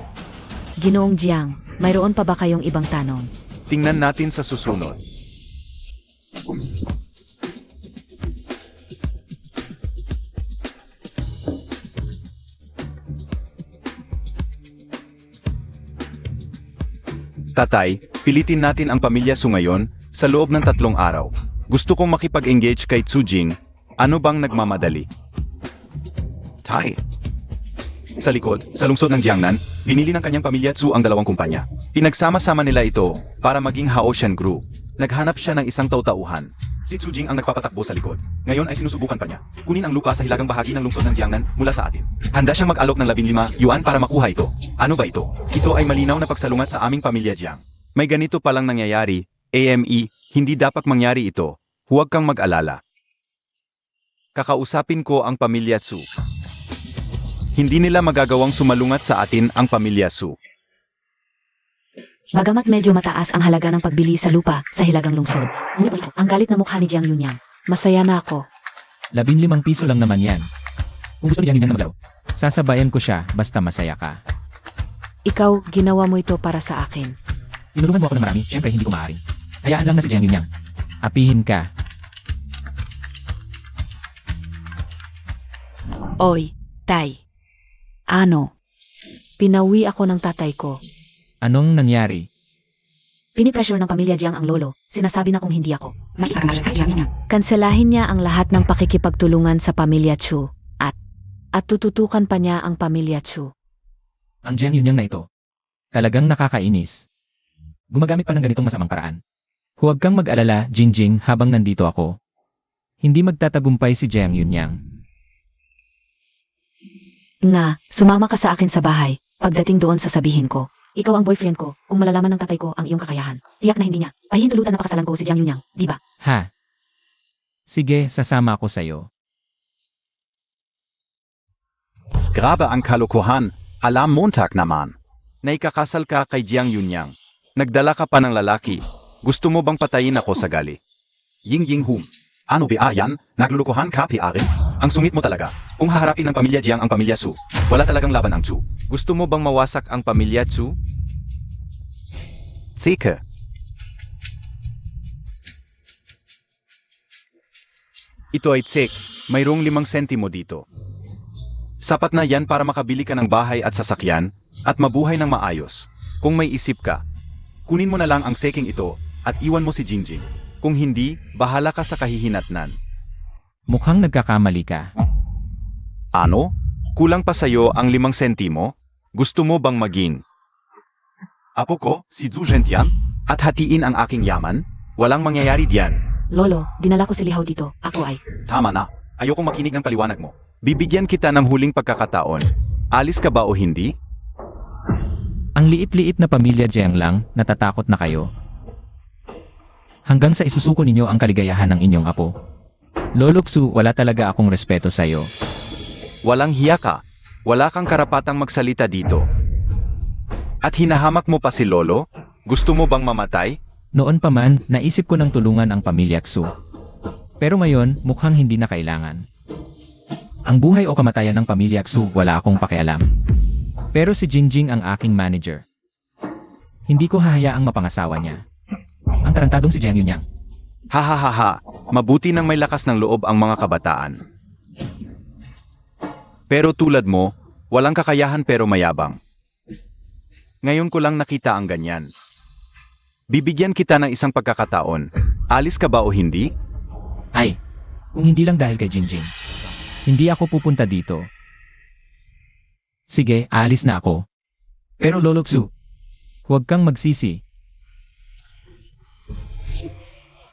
Ginoong Jiang, mayroon pa ba kayong ibang tanong? Tingnan natin sa susunod. Tatay, pilitin natin ang pamilya Su ngayon, sa loob ng 3 araw. Gusto kong makipag-engage kay Tsu Jing. Ano bang nagmamadali? Tay. Sa likod, sa lungsod ng Jiangnan, binili ng kanyang pamilya Tsu ang 2 kumpanya. Pinagsama-sama nila ito para maging Haoshan Group. Naghanap siya ng isang tautauhan. Si Tsu Jing ang nagpapatakbo sa likod. Ngayon ay sinusubukan pa niya. Kunin ang lupa sa hilagang bahagi ng lungsod ng Jiangnan mula sa atin. Handa siyang mag-alok ng 15 yuan para makuha ito. Ano ba ito? Ito ay malinaw na pagsalungat sa aming pamilya Jiang. May ganito palang nangyayari. AME, hindi dapat mangyari ito. Huwag kang mag-alala. Kakausapin ko ang pamilya Tsu. Hindi nila magagawang sumalungat sa atin ang pamilya Su. Bagamat medyo mataas ang halaga ng pagbili sa lupa sa hilagang lungsod, ngunit ang galit na mukha ni Jiang Yunyang. Masaya na ako. 15 piso lang naman yan. Kung gusto ni Jiang Yunyang na maglaw, sasabayan ko siya basta masaya ka. Ikaw, ginawa mo ito para sa akin. Tinulungan mo ako ng marami, syempre hindi ko maaari. Hayaan lang na si Jiang Yunyang. Apihin ka. Oy, Tay. Ano? Pinawi ako ng tatay ko. Anong nangyari? Pinipressure ng pamilya Jiang ang lolo. Sinasabi na kung hindi ako, kanselahin niya ang lahat ng pakikipagtulungan sa pamilya Chu. At tututukan pa niya ang pamilya Chu. Ang Jiang Yunyang na ito. Talagang nakakainis. Gumagamit pa ng ganitong masamang paraan. Huwag kang mag-alala, Jingjing, habang nandito ako. Hindi magtatagumpay si Jiang Yunyang. Nga, sumama ka sa akin sa bahay. Pagdating doon sasabihin ko, ikaw ang boyfriend ko, kung malalaman ng tatay ko ang iyong kakayahan. Tiyak na hindi niya. Pahintulutan na pakasalan ko si Jiang Yunyang, di ba? Ha? Sige, sasama ako sa'yo. Grabe ang kalokohan. Alam Montag naman. Naikakasal ka kay Jiang Yunyang. Nagdala ka pa ng lalaki. Gusto mo bang patayin ako sa gali? Ying Ying Hum. Ano ba yan? Naglulukohan ka piare? Ang sungit mo talaga. Kung haharapin ng pamilya Jiang ang pamilya Su, wala talagang laban ang Tsu. Gusto mo bang mawasak ang pamilya Tsu? Zeke. Ito ay tsek. Mayroong 5 sentimo dito. Sapat na yan para makabili ka ng bahay at sasakyan, at mabuhay ng maayos. Kung may isip ka, kunin mo na lang ang seking ito, at iwan mo si Jingjing. Kung hindi, bahala ka sa kahihinatnan. Mukhang nagkakamali ka. Ano? Kulang pa sa'yo ang 5 sentimo? Gusto mo bang maging Apo ko, si Zhu Zhentian? At hatiin ang aking yaman? walang mangyayari diyan? Lolo, dinala ko si Lihaw dito. Ako ay. Tama na. Ayokong makinig ng paliwanag mo. Bibigyan kita ng huling pagkakataon. Alis ka ba o hindi? Ang liit-liit na pamilya Jiang lang, natatakot na kayo. Hanggang sa isusuko ninyo ang kaligayahan ng inyong apo. Lolo Xu, wala talaga akong respeto sa'yo. Walang hiya ka. Wala kang karapatang magsalita dito. At hinahamak mo pa si Lolo? Gusto mo bang mamatay? Noon pa man, naisip ko ng tulungan ang pamilya Xu. Pero ngayon, mukhang hindi na kailangan. Ang buhay o kamatayan ng pamilya Xu, wala akong pakialam. Pero si Jingjing ang aking manager. Hindi ko hahayaang mapangasawa niya. Ang tarantadong si Jiang Yunyang. Hahaha, mabuti nang may lakas ng loob ang mga kabataan. Pero tulad mo, walang kakayahan pero mayabang. Ngayon ko lang nakita ang ganyan. Bibigyan kita ng isang pagkakataon. Alis ka ba o hindi? Ay, kung hindi lang dahil kay Jingjing. Hindi ako pupunta dito. Sige, aalis na ako. Pero Lolo Xu, huwag kang magsisi.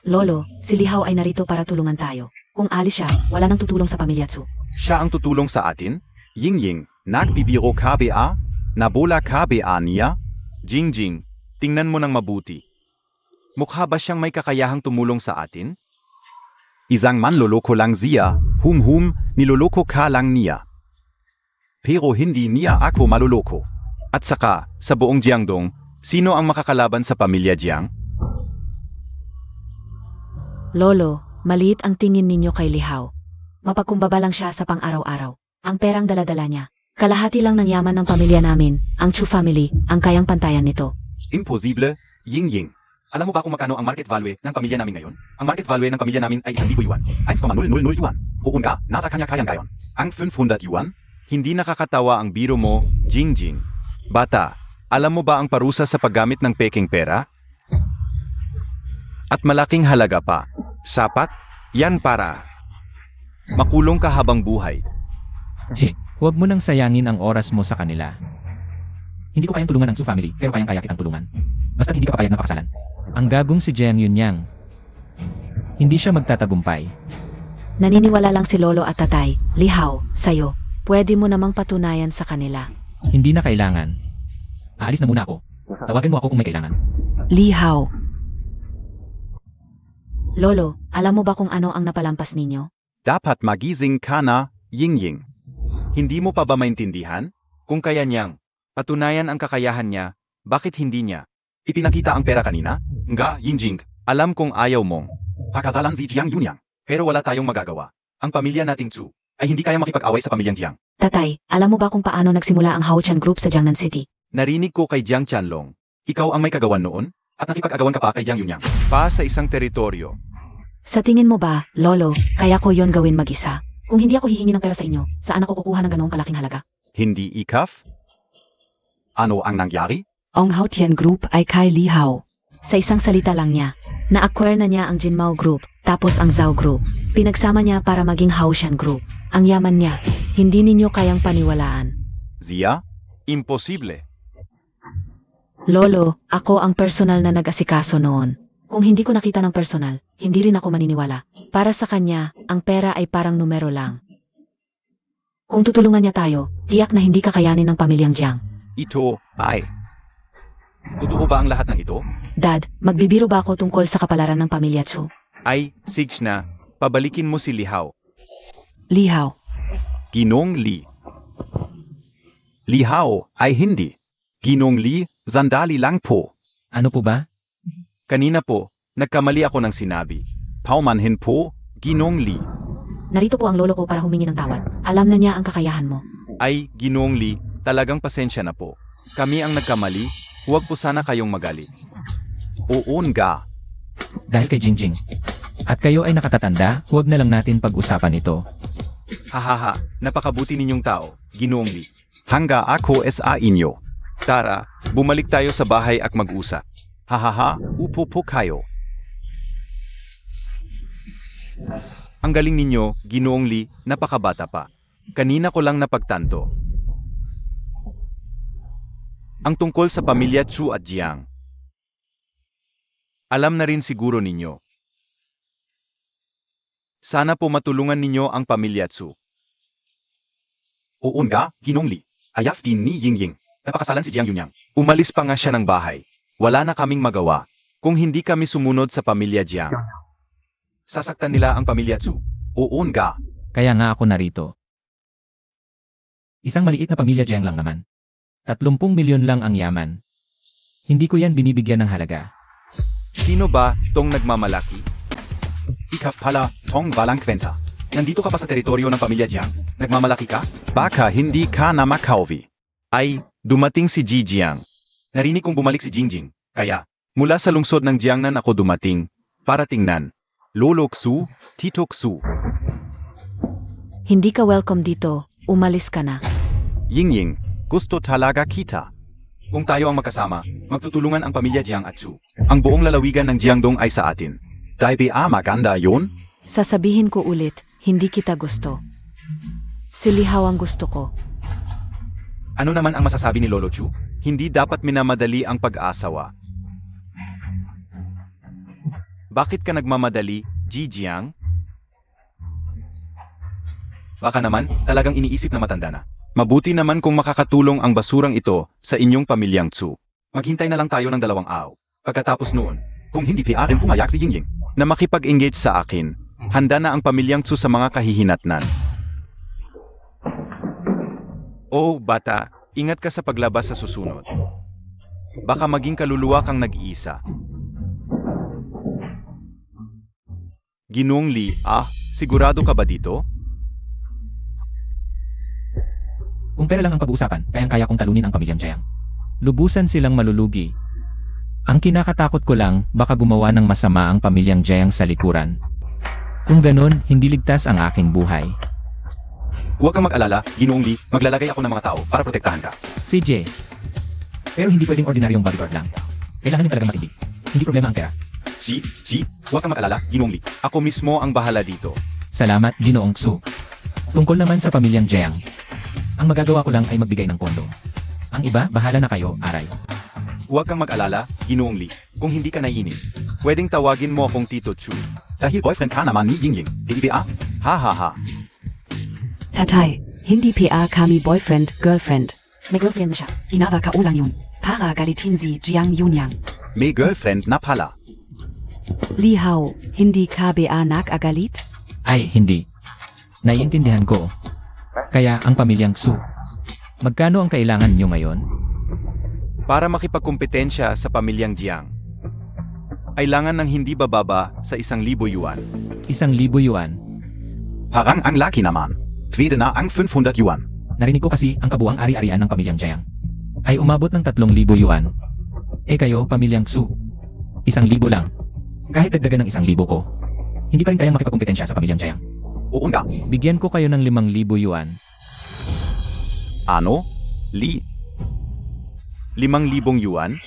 Lolo, si Lihaw ay narito para tulungan tayo. Kung alis siya, wala nang tutulong sa pamilya Tsu. Siya ang tutulong sa atin? Ying Ying, nagbibiro KBA? Nabola KBA niya? Jingjing, tingnan mo ng mabuti. Mukha ba siyang may kakayahang tumulong sa atin? Isang manloloko lang siya, hum niloloko ka lang niya. Pero hindi niya ako maloloko. At saka, sa buong Jiangdong, sino ang makakalaban sa pamilya Jiang? Lolo, maliit ang tingin ninyo kay Lihaw. Mapagkumbaba lang siya sa pang-araw-araw. Ang perang daladala niya. Kalahati lang ng yaman ng pamilya namin, ang Chu family, ang kayang pantayan nito. Imposible, Ying-Ying. Alam mo ba kung magkano ang market value ng pamilya namin ngayon? Ang market value ng pamilya namin ay 1,000 yuan. 1,000 yuan. Oo nga, nasa kanya kayang gayon. Ang 500 yuan? Hindi nakakatawa ang biro mo, Jingjing. Bata, alam mo ba ang parusa sa paggamit ng peking pera? At malaking halaga pa. Sapat? Yan para makulong ka habang buhay. Huwag mo nang sayangin ang oras mo sa kanila. Hindi ko kayang tulungan ang Su family, pero kayang-kaya kitang tulungan. Basta't hindi ka papayag na pakasalan. Ang gagong si Jiang Yunyang. Hindi siya magtatagumpay. Naniniwala lang si Lolo at Tatay, Lihaw, sayo. Pwede mo namang patunayan sa kanila. Hindi na kailangan. Aalis na muna ako. Tawagan mo ako kung may kailangan. Lihaw. Lolo, alam mo ba kung ano ang napalampas ninyo? Dapat magising ka na, Ying-Ying. Hindi mo pa ba maintindihan? Kung kaya niyang patunayan ang kakayahan niya, bakit hindi niya ipinakita ang pera kanina? Nga, Yingjing, alam kong ayaw mong Pakasalan si Jiang Yunyang. pero wala tayong magagawa. Ang pamilya nating Chu ay hindi kayang makipag-away sa pamilyang Jiang. Tatay, alam mo ba kung paano nagsimula ang Haochan Group sa Jiangnan City? Narinig ko kay Jiang Chanlong. Ikaw ang may kagawan noon? At nakipag-agawan ka pa kay Jiang Yunyang? Pa sa isang teritoryo. Sa tingin mo ba, Lolo, kaya ko yon gawin mag-isa? Kung hindi ako hihingi ng pera sa inyo, saan ako kukuha ng ganong kalaking halaga? Hindi ikaf? Ano ang nangyari? Ang Haotian Group ay kay Lihaw. Sa isang salita lang niya, na-acquire na niya ang Jinmao Group, tapos ang Zhao Group. Pinagsama niya para maging Haoshan Group. Ang yaman niya, hindi ninyo kayang paniwalaan. Zia? Imposible. Lolo, ako ang personal na nag-asikaso noon. Kung hindi ko nakita ng personal, hindi rin ako maniniwala. Para sa kanya, ang pera ay parang numero lang. Kung tutulungan niya tayo, tiyak na hindi kakayanin ng pamilyang Jiang. Ito ay Totoo ba ang lahat ng ito? Dad, magbibiro ba ako tungkol sa kapalaran ng pamilya Chu? Ay, Sige na, pabalikin mo si Lihaw. Lihaw. Ginong Li. Lihaw ay hindi. Ginong Li, sandali lang po. Ano po ba? Kanina po, nagkamali ako ng sinabi. Paumanhin po, Ginong Li. Narito po ang lolo ko para humingi ng tawad. Alam na niya ang kakayahan mo. Ay, Ginoong Li, talagang pasensya na po. Kami ang nagkamali, huwag po sana kayong magalit. Oo nga. Dahil kay Jingjing. At kayo ay nakatatanda, huwag na lang natin pag-usapan ito. Hahaha, napakabuti ninyong tao, Ginoong Li. Hanga ako sa inyo. Tara, bumalik tayo sa bahay at mag-usap. Hahaha, upo po kayo. Ang galing ninyo, Ginoong Li, napakabata pa. Kanina ko lang napagtanto. Ang tungkol sa pamilya Chu at Jiang. Alam na rin siguro ninyo. Sana po matulungan ninyo ang pamilya Chu. Oo nga, Ginong Li. Ayaf din ni Ying-Ying. Napakasalan si Jiang Yunyang. Umalis pa nga siya ng bahay. Wala na kaming magawa. Kung hindi kami sumunod sa pamilya Jiang, sasaktan nila ang pamilya Chu. Oo nga. Kaya nga ako narito. Isang maliit na pamilya Jiang lang naman. 30 milyon lang ang yaman. Hindi ko yan binibigyan ng halaga. Sino ba tong nagmamalaki? Ikaf pala, tong walang kwenta. Nandito ka pa sa teritoryo ng pamilya Jiang? Nagmamalaki ka? Baka hindi ka na makauwi. Ay, dumating si Ji Jiang. Narinig kong bumalik si Jingjing. Kaya, mula sa lungsod ng Jiangnan ako dumating para tingnan. Lolo Xu, Tito Xu. Hindi ka welcome dito, umalis ka na. Ying-Ying, gusto talaga kita. Kung tayo ang magkasama, magtutulungan ang pamilya Jiang at Chu. Ang buong lalawigan ng Jiangdong ay sa atin. Dahil maganda yun? Sasabihin ko ulit, hindi kita gusto. Si Lihaw ang gusto ko. Ano naman ang masasabi ni Lolo Chu? Hindi dapat minamadali ang pag-asawa. Bakit ka nagmamadali, Ji Jiang? Baka naman, talagang iniisip na matanda na. Mabuti naman kung makakatulong ang basurang ito sa inyong pamilyang Chu. Maghintay na lang tayo ng 2 araw. Pagkatapos noon, Kung hindi PRM pumayag si Ying-Ying. na makipag-engage sa akin, handa na ang pamilyang Chu sa mga kahihinatnan. Oh, bata, ingat ka sa paglabas sa susunod. Baka maging kaluluwa kang nag-iisa. Ginoong Li, sigurado ka ba dito? Kung pera lang ang pag-uusapan, kayang-kaya kong talunin ang pamilyang Jiang. Lubusan silang malulugi. Ang kinakatakot ko lang, baka gumawa ng masama ang pamilyang Jiang sa likuran. Kung ganun, hindi ligtas ang aking buhay. Huwag kang mag-alala, Ginoong Lee, maglalagay ako ng mga tao para protektahan ka. CJ. Pero hindi pwedeng ordinaryong bodyguard lang. Kailangan yung talagang matindi. Hindi problema ang pera. Huwag kang mag-alala, Ginoong Lee. Ako mismo ang bahala dito. Salamat, Ginoong Su. Tungkol naman sa pamilyang Jiang. Ang magagawa ko lang ay magbigay ng pondo. Ang iba, bahala na kayo, aray. Huwag kang mag-alala, Ginoong Lee. Kung hindi ka naiinis, pwedeng tawagin mo akong Tito Chu. Dahil boyfriend ka naman ni Yingying, di ba? Ha ha ha. Tatay, hindi PA kami boyfriend, girlfriend. May girlfriend na siya. Inawa ka ulang yun. Para galitin si Jiang Yunyang. May girlfriend na pala. Li Hao, hindi ka BA nag-agalit? Ay, hindi. Naiintindihan ko. Kaya ang pamilyang Su. Magkano ang kailangan nyo ngayon? Para makipagkumpetensya sa pamilyang Jiang, kailangan ng hindi bababa sa 1,000 yuan. 1,000 yuan. Parang ang laki naman. Pwede na ang 500 yuan. Narinig ko kasi ang kabuang ari-arian ng pamilyang Jiang ay umabot ng 3,000 yuan. Eh kayo, pamilyang Su, 1,000 lang. Kahit dagdagan ng 1,000 ko, hindi pa rin kayang makipagkumpetensya sa pamilyang Jiang. Oo nga. Bigyan ko kayo ng 5,000 yuan. Ano? Li? 5,000 yuan?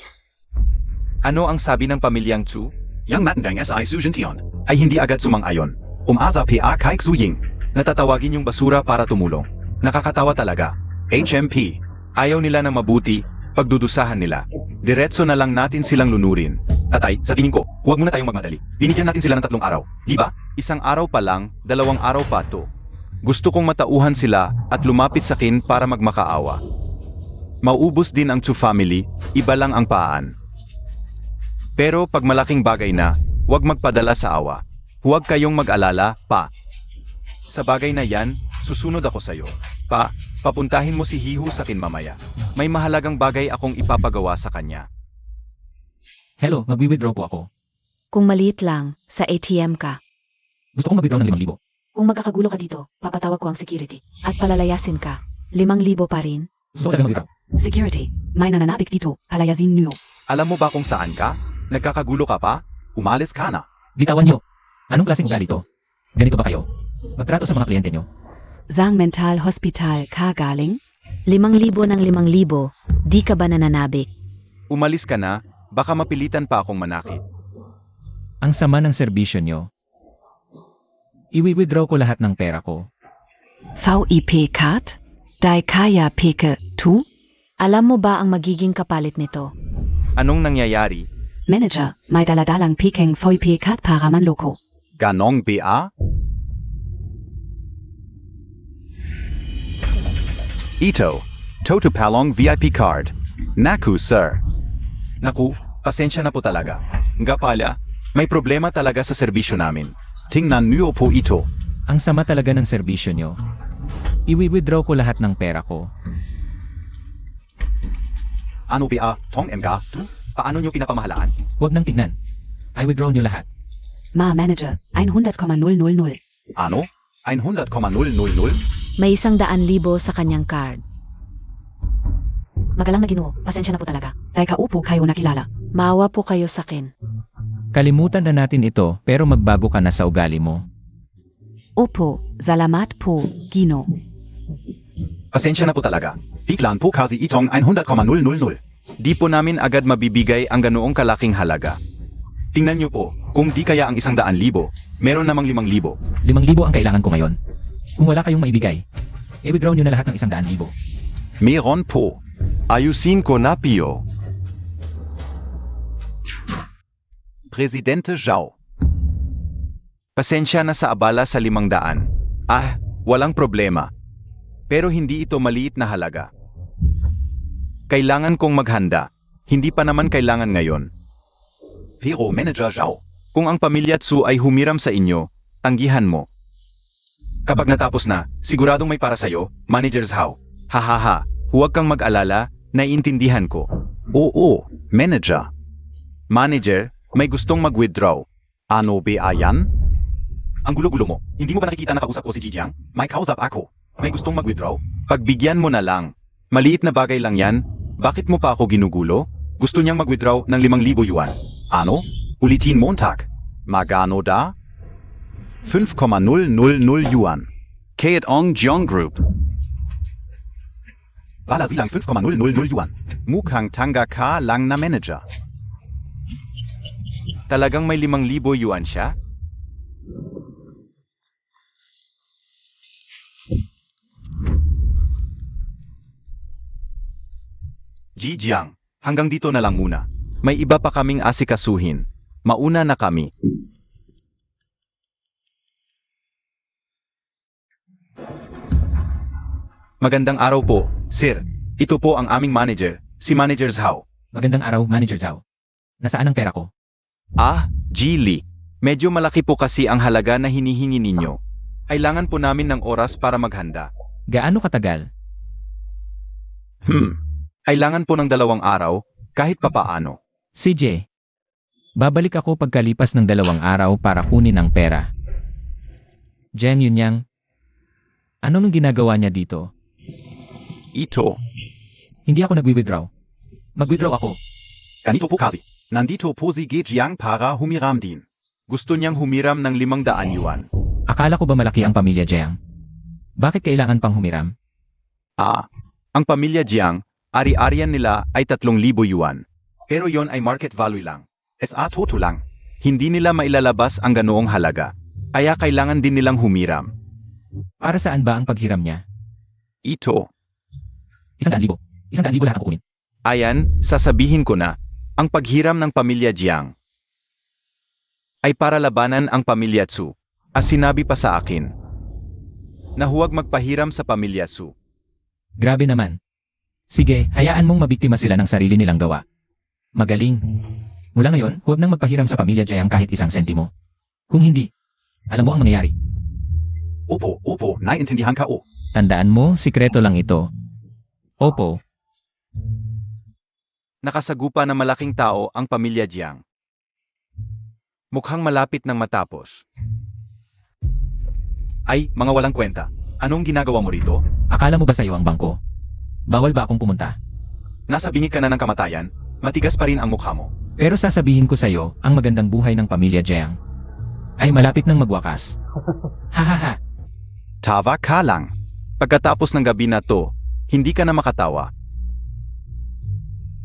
Ano ang sabi ng pamilyang Chu? Yang matandang SI Sujintion ay hindi agad sumang-ayon. Umasa PA kay Xuying. Natatawagin yung basura para tumulong. Nakakatawa talaga. HMP. Ayaw nila ng mabuti, pagdudusahan nila. Diretso na lang natin silang lunurin. Tatay, sa tingin ko, huwag muna tayong magmadali. Binigyan natin sila ng 3 araw, di ba? 1 araw pa lang, 2 araw pa to. Gusto kong matauhan sila at lumapit sa akin para magmakaawa. Mauubos din ang Chu family, iba lang ang paan. Pero pag malaking bagay na, huwag magpadala sa awa. Huwag kayong mag-alala, pa. Sa bagay na yan, susunod ako sa'yo. Pa, papuntahin mo si Hihu sa akin mamaya. May mahalagang bagay akong ipapagawa sa kanya. Hello, magwi-withdraw po ako. Kung maliit lang, sa ATM ka. Gusto kong mag-withdraw ng 5,000. Kung magkakagulo ka dito, papatawag ko ang security. At palalayasin ka. 5,000 pa rin. Gusto ko talagang mag-withdraw. Security, may nananabik dito, palayasin niyo. Alam mo ba kung saan ka? Nagkakagulo ka pa? Umalis ka na. Bitawan nyo. Anong klaseng ugali to? Ganito ba kayo? Magtrato sa mga kliyente nyo. Zang Mental Hospital ka galing? 5,000 ng 5,000. Di ka ba nananabik? Umalis ka na, baka mapilitan pa akong manakit. Ang sama ng serbisyo nyo. Iwi-withdraw ko lahat ng pera ko. VIP card? Dai kaya peke tu? Alam mo ba ang magiging kapalit nito? Anong nangyayari? Manager, may daladalang peking VIP card para manloko. Ganong BA? Ito. Toto Palong VIP card. Naku, sir. Naku, pasensya na po talaga. Nga pala, may problema talaga sa serbisyo namin. Tingnan niyo po ito. Ang sama talaga ng serbisyo nyo. Iwi-withdraw ko lahat ng pera ko. Ano BA? Tong MK? Paano nyo pinapamahalaan? Huwag nang tignan. I-withdraw nyo lahat. Ma Manager, 100,000. Ano? 100,000? May 100,000 sa kanyang card. Magalang na Ginoo, pasensya na po talaga. Dai kaupo kayo nakilala. Maawa po kayo sa akin. Kalimutan na natin ito pero magbago ka na sa ugali mo. Opo, salamat po, Gino. Pasensya na po talaga. Biglan po kasi itong 100,000. Di po namin agad mabibigay ang ganoong kalaking halaga. Tingnan nyo po, kung di kaya ang 100,000, meron namang 5,000. 5,000 ang kailangan ko ngayon. Kung wala kayong maibigay, i-withdraw nyo na lahat ng 100,000. Meron po. Ayusin ko na, Pio. Presidente Zhao. Pasensya na sa abala sa 500. Ah, walang problema. Pero hindi ito maliit na halaga. Kailangan kong maghanda. Hindi pa naman kailangan ngayon. Pero Manager Zhao. Kung ang pamilya Tsu ay humiram sa inyo, tanggihan mo. Kapag natapos na, siguradong may para sa'yo, Manager Zhao. Hahaha, huwag kang mag-alala, naiintindihan ko. Oo, Manager. Manager, may gustong mag-withdraw. Ano BA yan? Ang gulo-gulo mo, hindi mo ba nakikita na kausap ko si Jijiang? May kausap ako. May gustong mag-withdraw? Pagbigyan mo na lang. Maliit na bagay lang yan. Bakit mo pa ako ginugulo? Gusto niyang mag-withdraw ng 5,000 yuan. Ano? Ulitin Montag. Magano da? 5,000 Yuan. Kayat Ong Jong Group. Wala silang 5,000 Yuan. Mukhang tanga ka lang na manager. Talagang may 5,000 yuan siya? Ji Jiang, hanggang dito na lang muna. May iba pa kaming asikasuhin. Mauna na kami. Magandang araw po, sir. Ito po ang aming manager, si Manager Zhao. Magandang araw, Manager Zhao. Nasaan ang pera ko? Ah, Ji. Medyo malaki po kasi ang halaga na hinihingi ninyo. Kailangan po namin ng oras para maghanda. Gaano katagal? Kailangan po ng 2 araw, kahit papaano. CJ, babalik ako pagkalipas ng 2 araw para kunin ang pera. Jen Yunyang, ano nang ginagawa niya dito? Ito. Hindi ako nag-withdraw. Mag-withdraw ako. Ganito po kasi. Nandito po si Gejiang para humiram din. Gusto niyang humiram ng 500 yuan. Akala ko ba malaki ang pamilya Jiang? Bakit kailangan pang humiram? Ah, ang pamilya Jiang, ari-arian nila ay 3,000 yuan. Pero yon ay market value lang. SA toto lang. Hindi nila mailalabas ang ganoong halaga. Kaya kailangan din nilang humiram. Para saan ba ang paghiram niya? Ito. 100,000. 100,000 lahat ang kukunin. Ayan, sasabihin ko na, ang paghiram ng pamilya Jiang ay para labanan ang pamilya Tsu. As sinabi pa sa akin, na huwag magpahiram sa pamilya Tsu. Grabe naman. Sige, hayaan mong mabiktima sila ng sarili nilang gawa. Magaling. Mula ngayon, huwag nang magpahiram sa pamilya Jiang kahit 1 sentimo. Kung hindi, alam mo ang mangyayari. Opo, naiintindihan ka o. Tandaan mo, sikreto lang ito. Opo, Nakasagupa na malaking tao ang pamilya Jiang. Mukhang malapit nang matapos. Ay, mga walang kwenta. Anong ginagawa mo rito? akala mo ba sa'yo ang bangko? Bawal ba akong pumunta? Nasa bingi ka na ng kamatayan, matigas pa rin ang mukha mo. Pero sasabihin ko sa'yo, ang magandang buhay ng pamilya Jiang ay malapit nang magwakas. Hahaha. Tawa ka lang. Pagkatapos ng gabi na to, hindi ka na makatawa.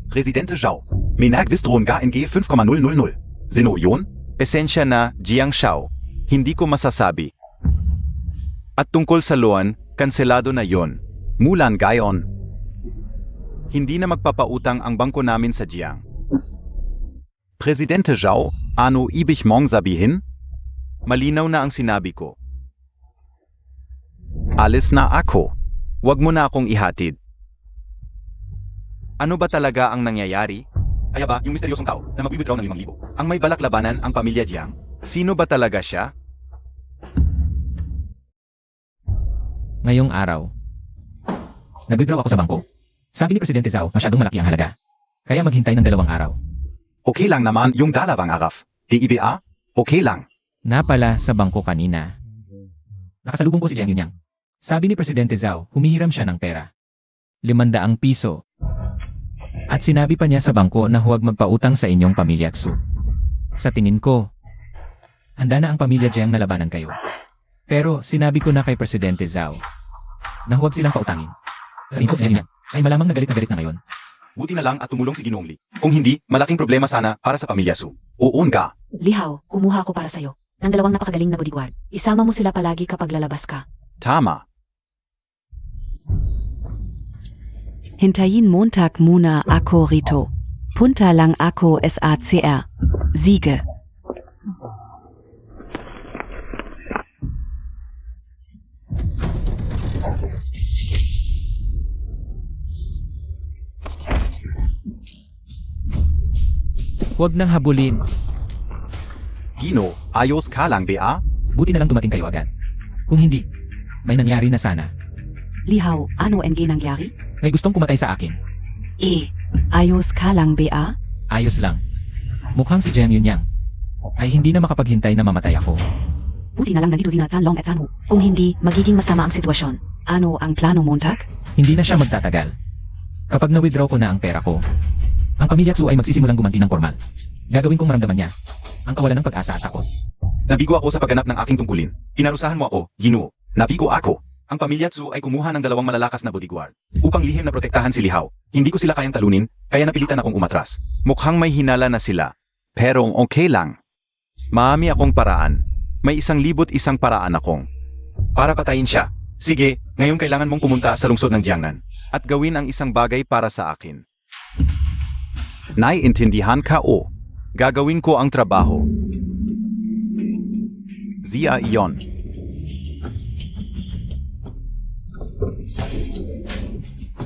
Presidente Zhao. Minag Wistron ga NG 5,000. Sino yun? Esensya na, Jiang Shao. Hindi ko masasabi. At tungkol sa loan, kanselado na yon. Mulan gayon. Hindi na magpapautang ang bangko namin sa Jiang. Presidente Zhao, ano ibig mong sabihin? Malinaw na ang sinabi ko. Alis na ako. Huwag mo na akong ihatid. Ano ba talaga ang nangyayari? Kaya ba yung misteryosong tao na mag-withdraw ng 5,000 ang may balak labanan ang pamilya Jiang? Sino ba talaga siya? Ngayong araw, nag-withdraw ako sa bangko. Sabi ni Presidente Zhao, masyadong malaki ang halaga. Kaya maghintay ng 2 araw. Okay lang naman yung dalawang araf. DIBA? Okay lang. Napala sa bangko kanina. Nakasalubong ko si Jiang Yunyang. Sabi ni Presidente Zhao, humihiram siya ng pera. 500 piso. At sinabi pa niya sa bangko na huwag magpautang sa inyong pamilya Tsu. Sa tingin ko, handa na ang pamilya Jiang na labanan kayo. Pero sinabi ko na kay Presidente Zhao na huwag silang pautangin. Si Jiang Yunyang ay malamang na galit na ngayon. Buti na lang at tumulong si Ginoong Li. Kung hindi, malaking problema sana para sa pamilya Su. Oon ka. Lihaw, kumuha ako para sa'yo. Ng 2 napakagaling na bodyguard. Isama mo sila palagi kapag lalabas ka. Tama. Hintayin Montag Muna Ako Rito. Punta lang Ako SACR. Siege. Huwag nang habulin. Gino, ayos ka lang ba? Buti na lang dumating kayo agad. Kung hindi, may nangyari na sana. Lihaw, ano ang nangyari? May gustong pumatay sa akin. Ayos ka lang ba? Ayos lang. Mukhang si Jiang Yunyang ay hindi na makapaghintay na mamatay ako. Buti na lang nandito si Natsan Long at Sanhu. Kung hindi, magiging masama ang sitwasyon. Ano ang plano Montag? Hindi na siya magtatagal. Kapag na-withdraw ko na ang pera ko, ang pamilya Tsu ay magsisimulang gumanti ng formal. Gagawin kong maramdaman niya ang kawalan ng pag-asa at takot. Nabigo ako sa pagganap ng aking tungkulin. Inarusahan mo ako, Ginoo. Nabigo ako. Ang pamilya Tsu ay kumuha ng 2 malalakas na bodyguard upang lihim na protektahan si Lihaw. Hindi ko sila kayang talunin, kaya napilitan akong umatras. Mukhang may hinala na sila. Pero okay lang. Maami akong paraan. May 1,001 paraan akong para patayin siya. Sige, ngayon kailangan mong pumunta sa lungsod ng Jiangnan at gawin ang isang bagay para sa akin. Naiintindihan ka o. Gagawin ko ang trabaho. Zia iyon.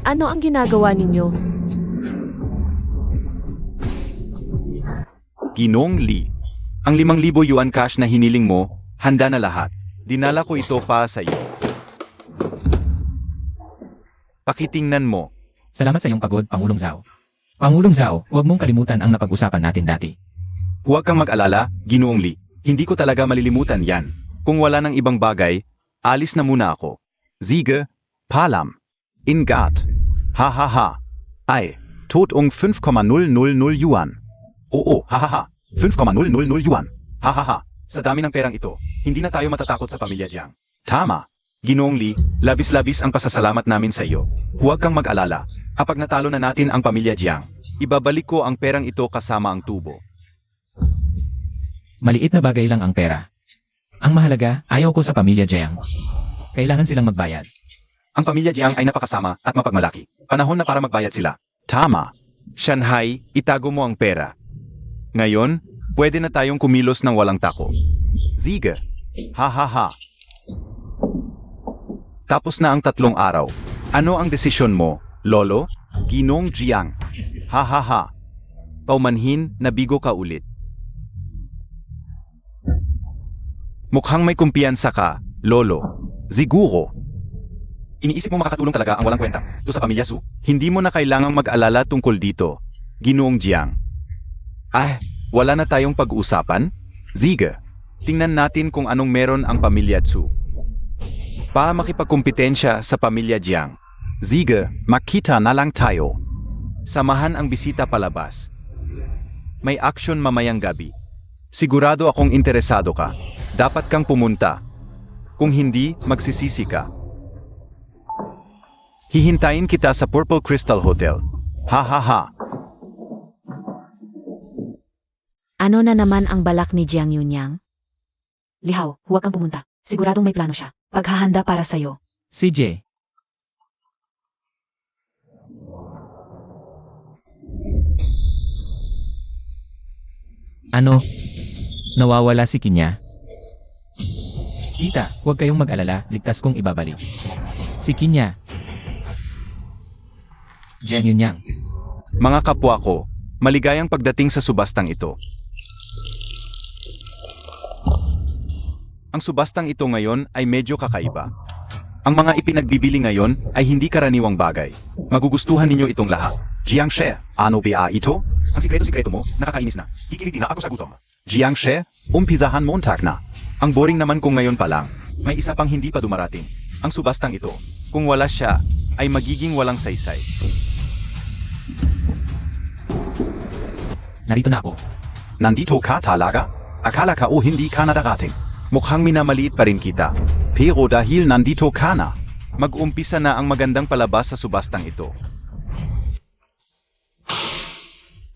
Ano ang ginagawa ninyo? Ginong Li. Ang 5,000 yuan cash na hiniling mo, handa na lahat. Dinala ko ito para sa iyo. Pakitingnan mo. Salamat sa iyong pagod, Pangulong Zhao. Pangulong Zhao, huwag mong kalimutan ang napag-usapan natin dati. Huwag kang mag-alala, Ginoong Li. Hindi ko talaga malilimutan yan. Kung wala ng ibang bagay, alis na muna ako. Siege, Palam. Ingat. Ha ha ha. Ei, tot 5,000 Yuan. Oo, hahaha. 5,000 yuan. Hahaha. Sa dami ng perang ito, hindi na tayo matatakot sa pamilya Jiang. Tama. Ginoong Li, labis-labis ang pasasalamat namin sa iyo. Huwag kang mag-alala. Kapag natalo na natin ang pamilya Jiang, ibabalik ko ang perang ito kasama ang tubo. Maliit na bagay lang ang pera. Ang mahalaga, ayaw ko sa pamilya Jiang. Kailangan silang magbayad. Ang pamilya Jiang ay napakasama at mapagmalaki. Panahon na para magbayad sila. Tama. Shanghai, itago mo ang pera. Ngayon, pwede na tayong kumilos ng walang tako. Siege. Ha ha ha. Tapos na ang 3 araw. Ano ang desisyon mo, Lolo? Ginong Jiang. Ha ha ha. Paumanhin, nabigo ka ulit. Mukhang may kumpiyansa ka, Lolo. Siguro. Iniisip mo makakatulong talaga ang walang kwenta do sa pamilya Su? Hindi mo na kailangang mag-alala tungkol dito, Ginoong Jiang. Wala na tayong pag-usapan? Siege. Tingnan natin kung anong meron ang pamilya Tsu. Para makipagkumpetensya sa pamilya Jiang, Siege, makita na lang tayo. samahan ang bisita palabas. May aksyon mamayang gabi. Sigurado akong interesado ka. Dapat kang pumunta. Kung hindi, magsisisi ka. Hihintayin kita sa Purple Crystal Hotel. Ha ha ha. Ano na naman ang balak ni Jiang Yunyang? Lihaw, huwag kang pumunta. Siguradong may plano siya. Paghahanda para sa'yo. CJ. Ano? Nawawala si Kinya? Tita, huwag kayong mag-alala, ligtas kong ibabalik. Si Kinya. Jiang Yunyang. Mga kapwa ko, maligayang pagdating sa subastang ito. Ang subastang ito ngayon ay medyo kakaiba. Ang mga ipinagbibili ngayon ay hindi karaniwang bagay. Magugustuhan ninyo itong lahat. Jiang She, ano ba ito? Ang sikreto-sikreto mo, nakakainis na. Kikiliti na ako sa gutom. Jiang She, umpisahan Montag na. Ang boring naman kung ngayon pa lang. May isa pang hindi pa dumarating. Ang subastang ito. Kung wala siya, ay magiging walang saysay. Narito na ako. Nandito ka talaga? Akala ka o hindi ka nadarating? Mukhang minamaliit pa rin kita. Pero dahil nandito ka na, Mag-umpisa na ang magandang palabas sa subastang ito.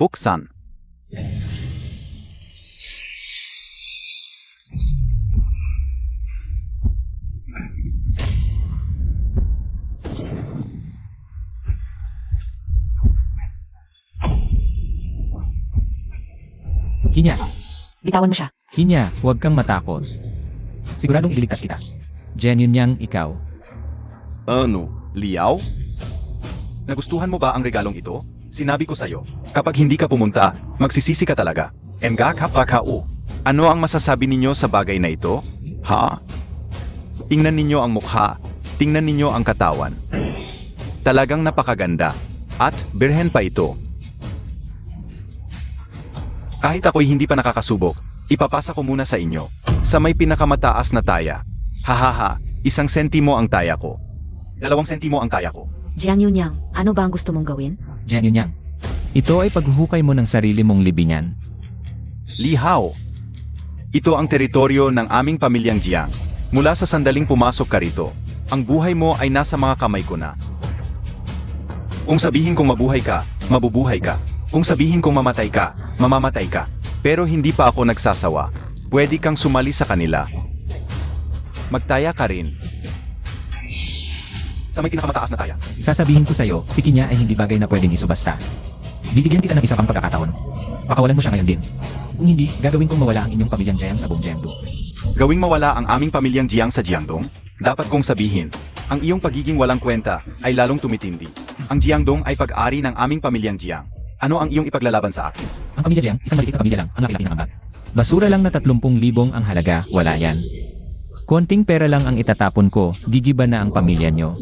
buksan. Kinya. Bitawan mo siya. Kinya, huwag kang matakot. Siguradong ililigtas kita. Jiang Yunyang, ikaw. Ano, Liao? Nagustuhan mo ba ang regalong ito? Sinabi ko sa'yo, kapag hindi ka pumunta, magsisisi ka talaga. Enga ka pa ka o. Ano ang masasabi ninyo sa bagay na ito? Ha? Tingnan ninyo ang mukha, tingnan ninyo ang katawan. Talagang napakaganda. At birhen pa ito. Kahit ako'y hindi pa nakakasubok, ipapasa ko muna sa inyo. Sa may pinakamataas na taya. Hahaha, 1 sentimo ang taya ko. 2 sentimo ang taya ko. Jiang Yunyang, ano ba ang gusto mong gawin? Jiang Yunyang. Ito ay paghuhukay mo ng sarili mong libingan. Li Hao. Ito ang teritoryo ng aming pamilyang Jiang. Mula sa sandaling pumasok ka rito, ang buhay mo ay nasa mga kamay ko na. Kung sabihin kong mabuhay ka, mabubuhay ka. Kung sabihin kong mamatay ka, mamamatay ka. Pero hindi pa ako nagsasawa. Pwede kang sumali sa kanila. Magtaya ka rin. Sa may pinakamataas na taya. Sasabihin ko sa'yo, si Kinya ay hindi bagay na pwedeng isubasta. Bibigyan kita ng isa pang pagkakataon. Pakawalan mo siya ngayon din. Kung hindi, gagawin kong mawala ang inyong pamilyang Jiang sa buong Jiangdo. Gawing mawala ang aming pamilyang Jiang sa Jiangdong? Dapat kong sabihin, ang iyong pagiging walang kwenta ay lalong tumitindi. Ang Jiangdong ay pag-ari ng aming pamilyang Jiang. Ano ang iyong ipaglalaban sa akin? Ang pamilya Jiang, isang maliit na pamilya lang, ang laki-laki ng ambag. Basura lang na 30,000 ang halaga, wala yan. Konting pera lang ang itatapon ko, gigiba na ang pamilya nyo.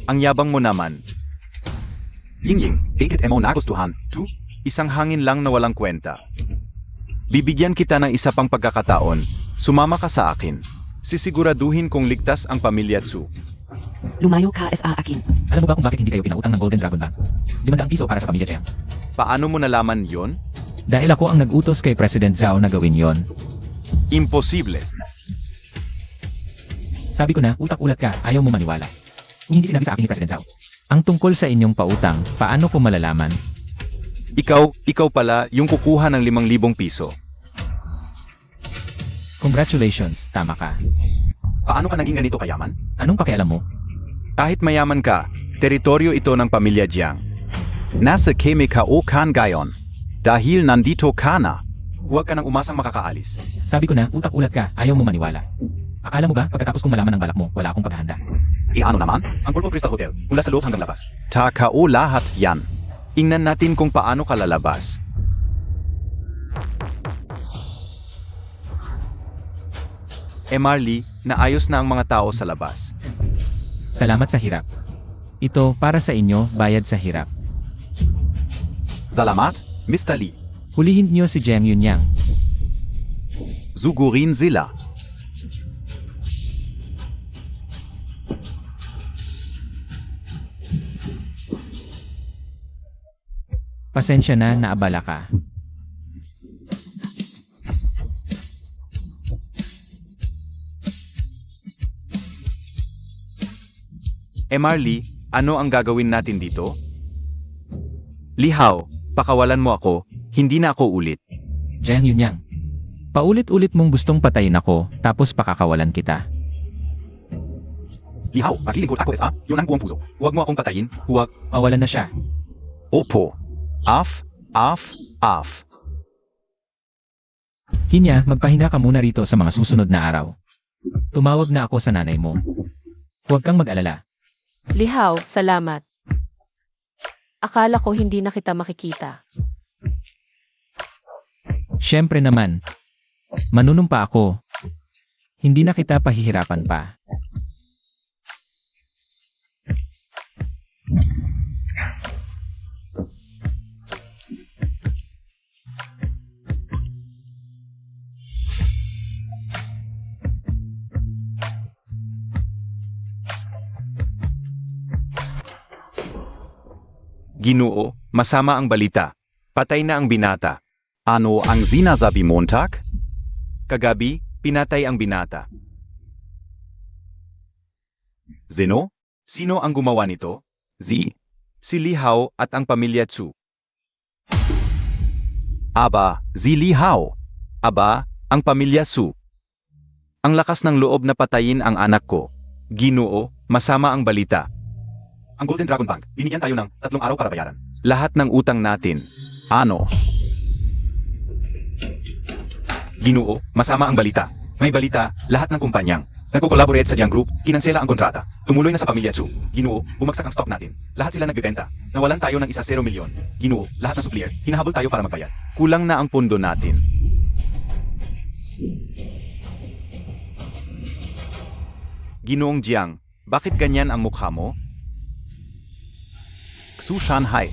Ang yabang mo naman. Yingying, bakit mo nagustuhan? Tu? Isang hangin lang na walang kwenta. Bibigyan kita ng isa pang pagkakataon. Sumama ka sa akin. Sisiguraduhin kong ligtas ang pamilya Tsu. Lumayo ka sa akin. Alam mo ba kung bakit hindi kayo pinautang ng Golden Dragon Bank? 500 piso para sa pamilya Jiang. Paano mo nalaman yon? Dahil ako ang nag-utos kay President Zhao na gawin yon. Imposible. Sabi ko na, utak-ulat ka, ayaw mo maniwala. Kung hindi sinabi sa akin ni President Zhao. Ang tungkol sa inyong pautang, paano ko malalaman? Ikaw pala yung kukuha ng 5,000 piso. Congratulations, tama ka. Paano ka naging ganito kayaman? Anong pakialam mo? Kahit mayaman ka, teritoryo ito ng pamilya Jiang. Nasa keme ka o kan gayon. Dahil nandito ka na. Huwag ka nang umasang makakaalis. Sabi ko na, utak-ulat ka, ayaw mo maniwala. Akala mo ba, pagkatapos kong malaman ng balak mo, wala akong paghahanda? Ano naman? Ang Purple Crystal Hotel, mula sa loob hanggang labas. Ta ka o lahat yan. Ingnan natin kung paano ka lalabas. Marley, naayos na ang mga tao sa labas. Salamat sa hirap. Ito, para sa inyo, bayad sa hirap. Salamat, Mr. Lee. Hulihin niyo si Jiang Yunyang. Sugurin sila. Pasensya na, naabala ka. Marley, ano ang gagawin natin dito? Lihaw, pakawalan mo ako, hindi na ako ulit. Jiang Yunyang. Paulit-ulit mong gustong patayin ako, tapos pakakawalan kita. Lihaw, maglilingkod ako sa yun ang buong puso. Huwag mo akong patayin, huwag. Mawalan na siya. Opo. Af. Kinya, magpahinga ka muna rito sa mga susunod na araw. Tumawag na ako sa nanay mo. Huwag kang mag-alala. Lihaw, salamat. Akala ko hindi na kita makikita. Siyempre naman. Manunumpa ako. Hindi na kita pahihirapan pa. Ginoo, masama ang balita. Patay na ang binata. Ano ang sinasabi Montag? Kagabi, pinatay ang binata. Sino? Sino ang gumawa nito? Sie. Si Lihaw at ang pamilya Tsu. Aber, sie Lihaw. Aba, ang pamilya Su. Ang lakas ng loob na patayin ang anak ko. Ginoo, masama ang balita. Ang Golden Dragon Bank, binigyan tayo ng 3 araw para bayaran. Lahat ng utang natin. Ano? Ginoo, masama ang balita. May balita, lahat ng kumpanyang nagko-collaborate sa Jiang Group, kinansela ang kontrata. Tumuloy na sa pamilya Tsu. Ginoo, bumagsak ang stock natin. Lahat sila nagbebenta. Nawalan tayo ng 1 milyon. Ginoo, lahat ng supplier, hinahabol tayo para magbayad. Kulang na ang pundo natin. Ginoong Jiang, bakit ganyan ang mukha mo? Xu Shanhai.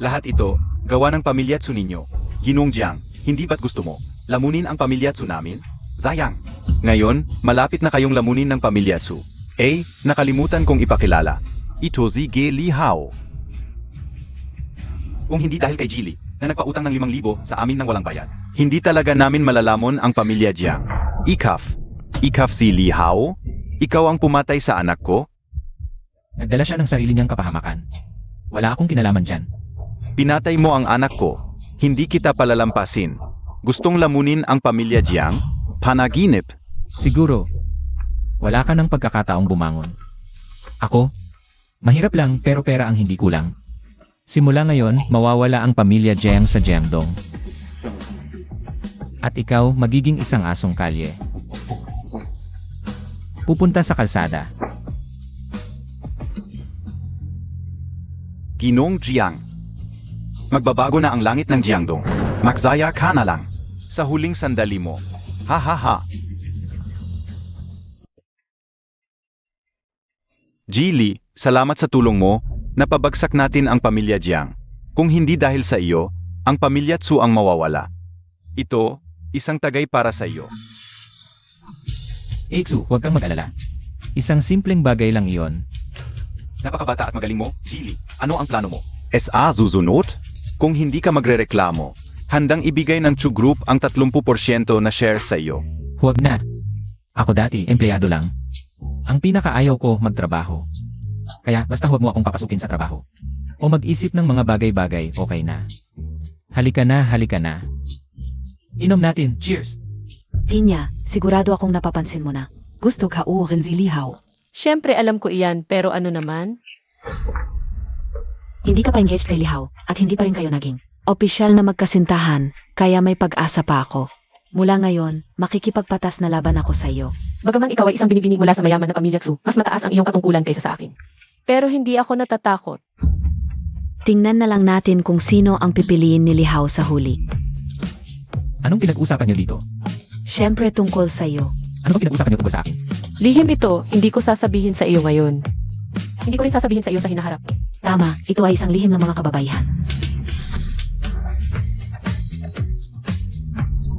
Lahat ito, gawa ng pamilya Tsu ninyo. Ginoong Jiang, hindi ba't gusto mo lamunin ang pamilya Tsu namin? Sayang. Ngayon, malapit na kayong lamunin ng pamilya Tsu. Nakalimutan kong ipakilala. Ito si Ge Li Hao. Kung hindi dahil kay Jilly, na nagpautang ng 5,000 sa amin ng walang bayad, hindi talaga namin malalamon ang pamilya Jiang. Ikaf si Li Hao? Ikaw ang pumatay sa anak ko? Nagdala siya ng sarili niyang kapahamakan. Wala akong kinalaman dyan. Pinatay mo ang anak ko. Hindi kita palalampasin. Gustong lamunin ang pamilya Jiang? Panaginip. Siguro, wala ka ng pagkakataong bumangon. Ako, mahirap lang pero pera ang hindi kulang. Simula ngayon, mawawala ang pamilya Jiang sa Jiangdong. At ikaw, magiging isang asong kalye. Pupunta sa kalsada. Ginong Jiang. Magbabago na ang langit ng Jiangdong. Magsaya ka na lang. Sa huling sandali mo. Ha ha ha. Jilly, salamat sa tulong mo. Napabagsak natin ang pamilya Jiang. Kung hindi dahil sa iyo, ang pamilya Tsu ang mawawala. Ito, isang tagay para sa iyo. Tsu, huwag kang mag-alala. Isang simpleng bagay lang iyon. Napakabata at magaling mo, Jilly. Ano ang plano mo? SA susunod? Kung hindi ka magrereklamo, handang ibigay ng Tsu Group ang 30% na share sa iyo. Huwag na. Ako dati, empleyado lang. Ang pinakaayaw ko, magtrabaho. Kaya basta huwag mo akong papasukin sa trabaho. O mag-isip ng mga bagay-bagay, okay na. Halika na, halika na. Inom natin, cheers! Pinya, sigurado akong napapansin mo na. Gusto ka rin si Li Hao. Siyempre alam ko iyan, pero ano naman? Hindi ka pa engaged kay Lihaw at hindi pa rin kayo naging opisyal na magkasintahan, kaya may pag-asa pa ako. Mula ngayon, makikipagpatas na laban ako sa iyo. Bagaman ikaw ay isang binibining mula sa mayaman na pamilya Tsu, mas mataas ang iyong katungkulan kaysa sa akin. Pero hindi ako natatakot. Tingnan na lang natin kung sino ang pipiliin ni Lihaw sa huli. Anong pinag-usapan niyo dito? Siyempre tungkol sa iyo. Ano ba pinag-usapan niyo tungkol sa akin? Lihim ito, hindi ko sasabihin sa iyo ngayon. Hindi ko rin sasabihin sa iyo sa hinaharap. Tama, ito ay isang lihim ng mga kababaihan.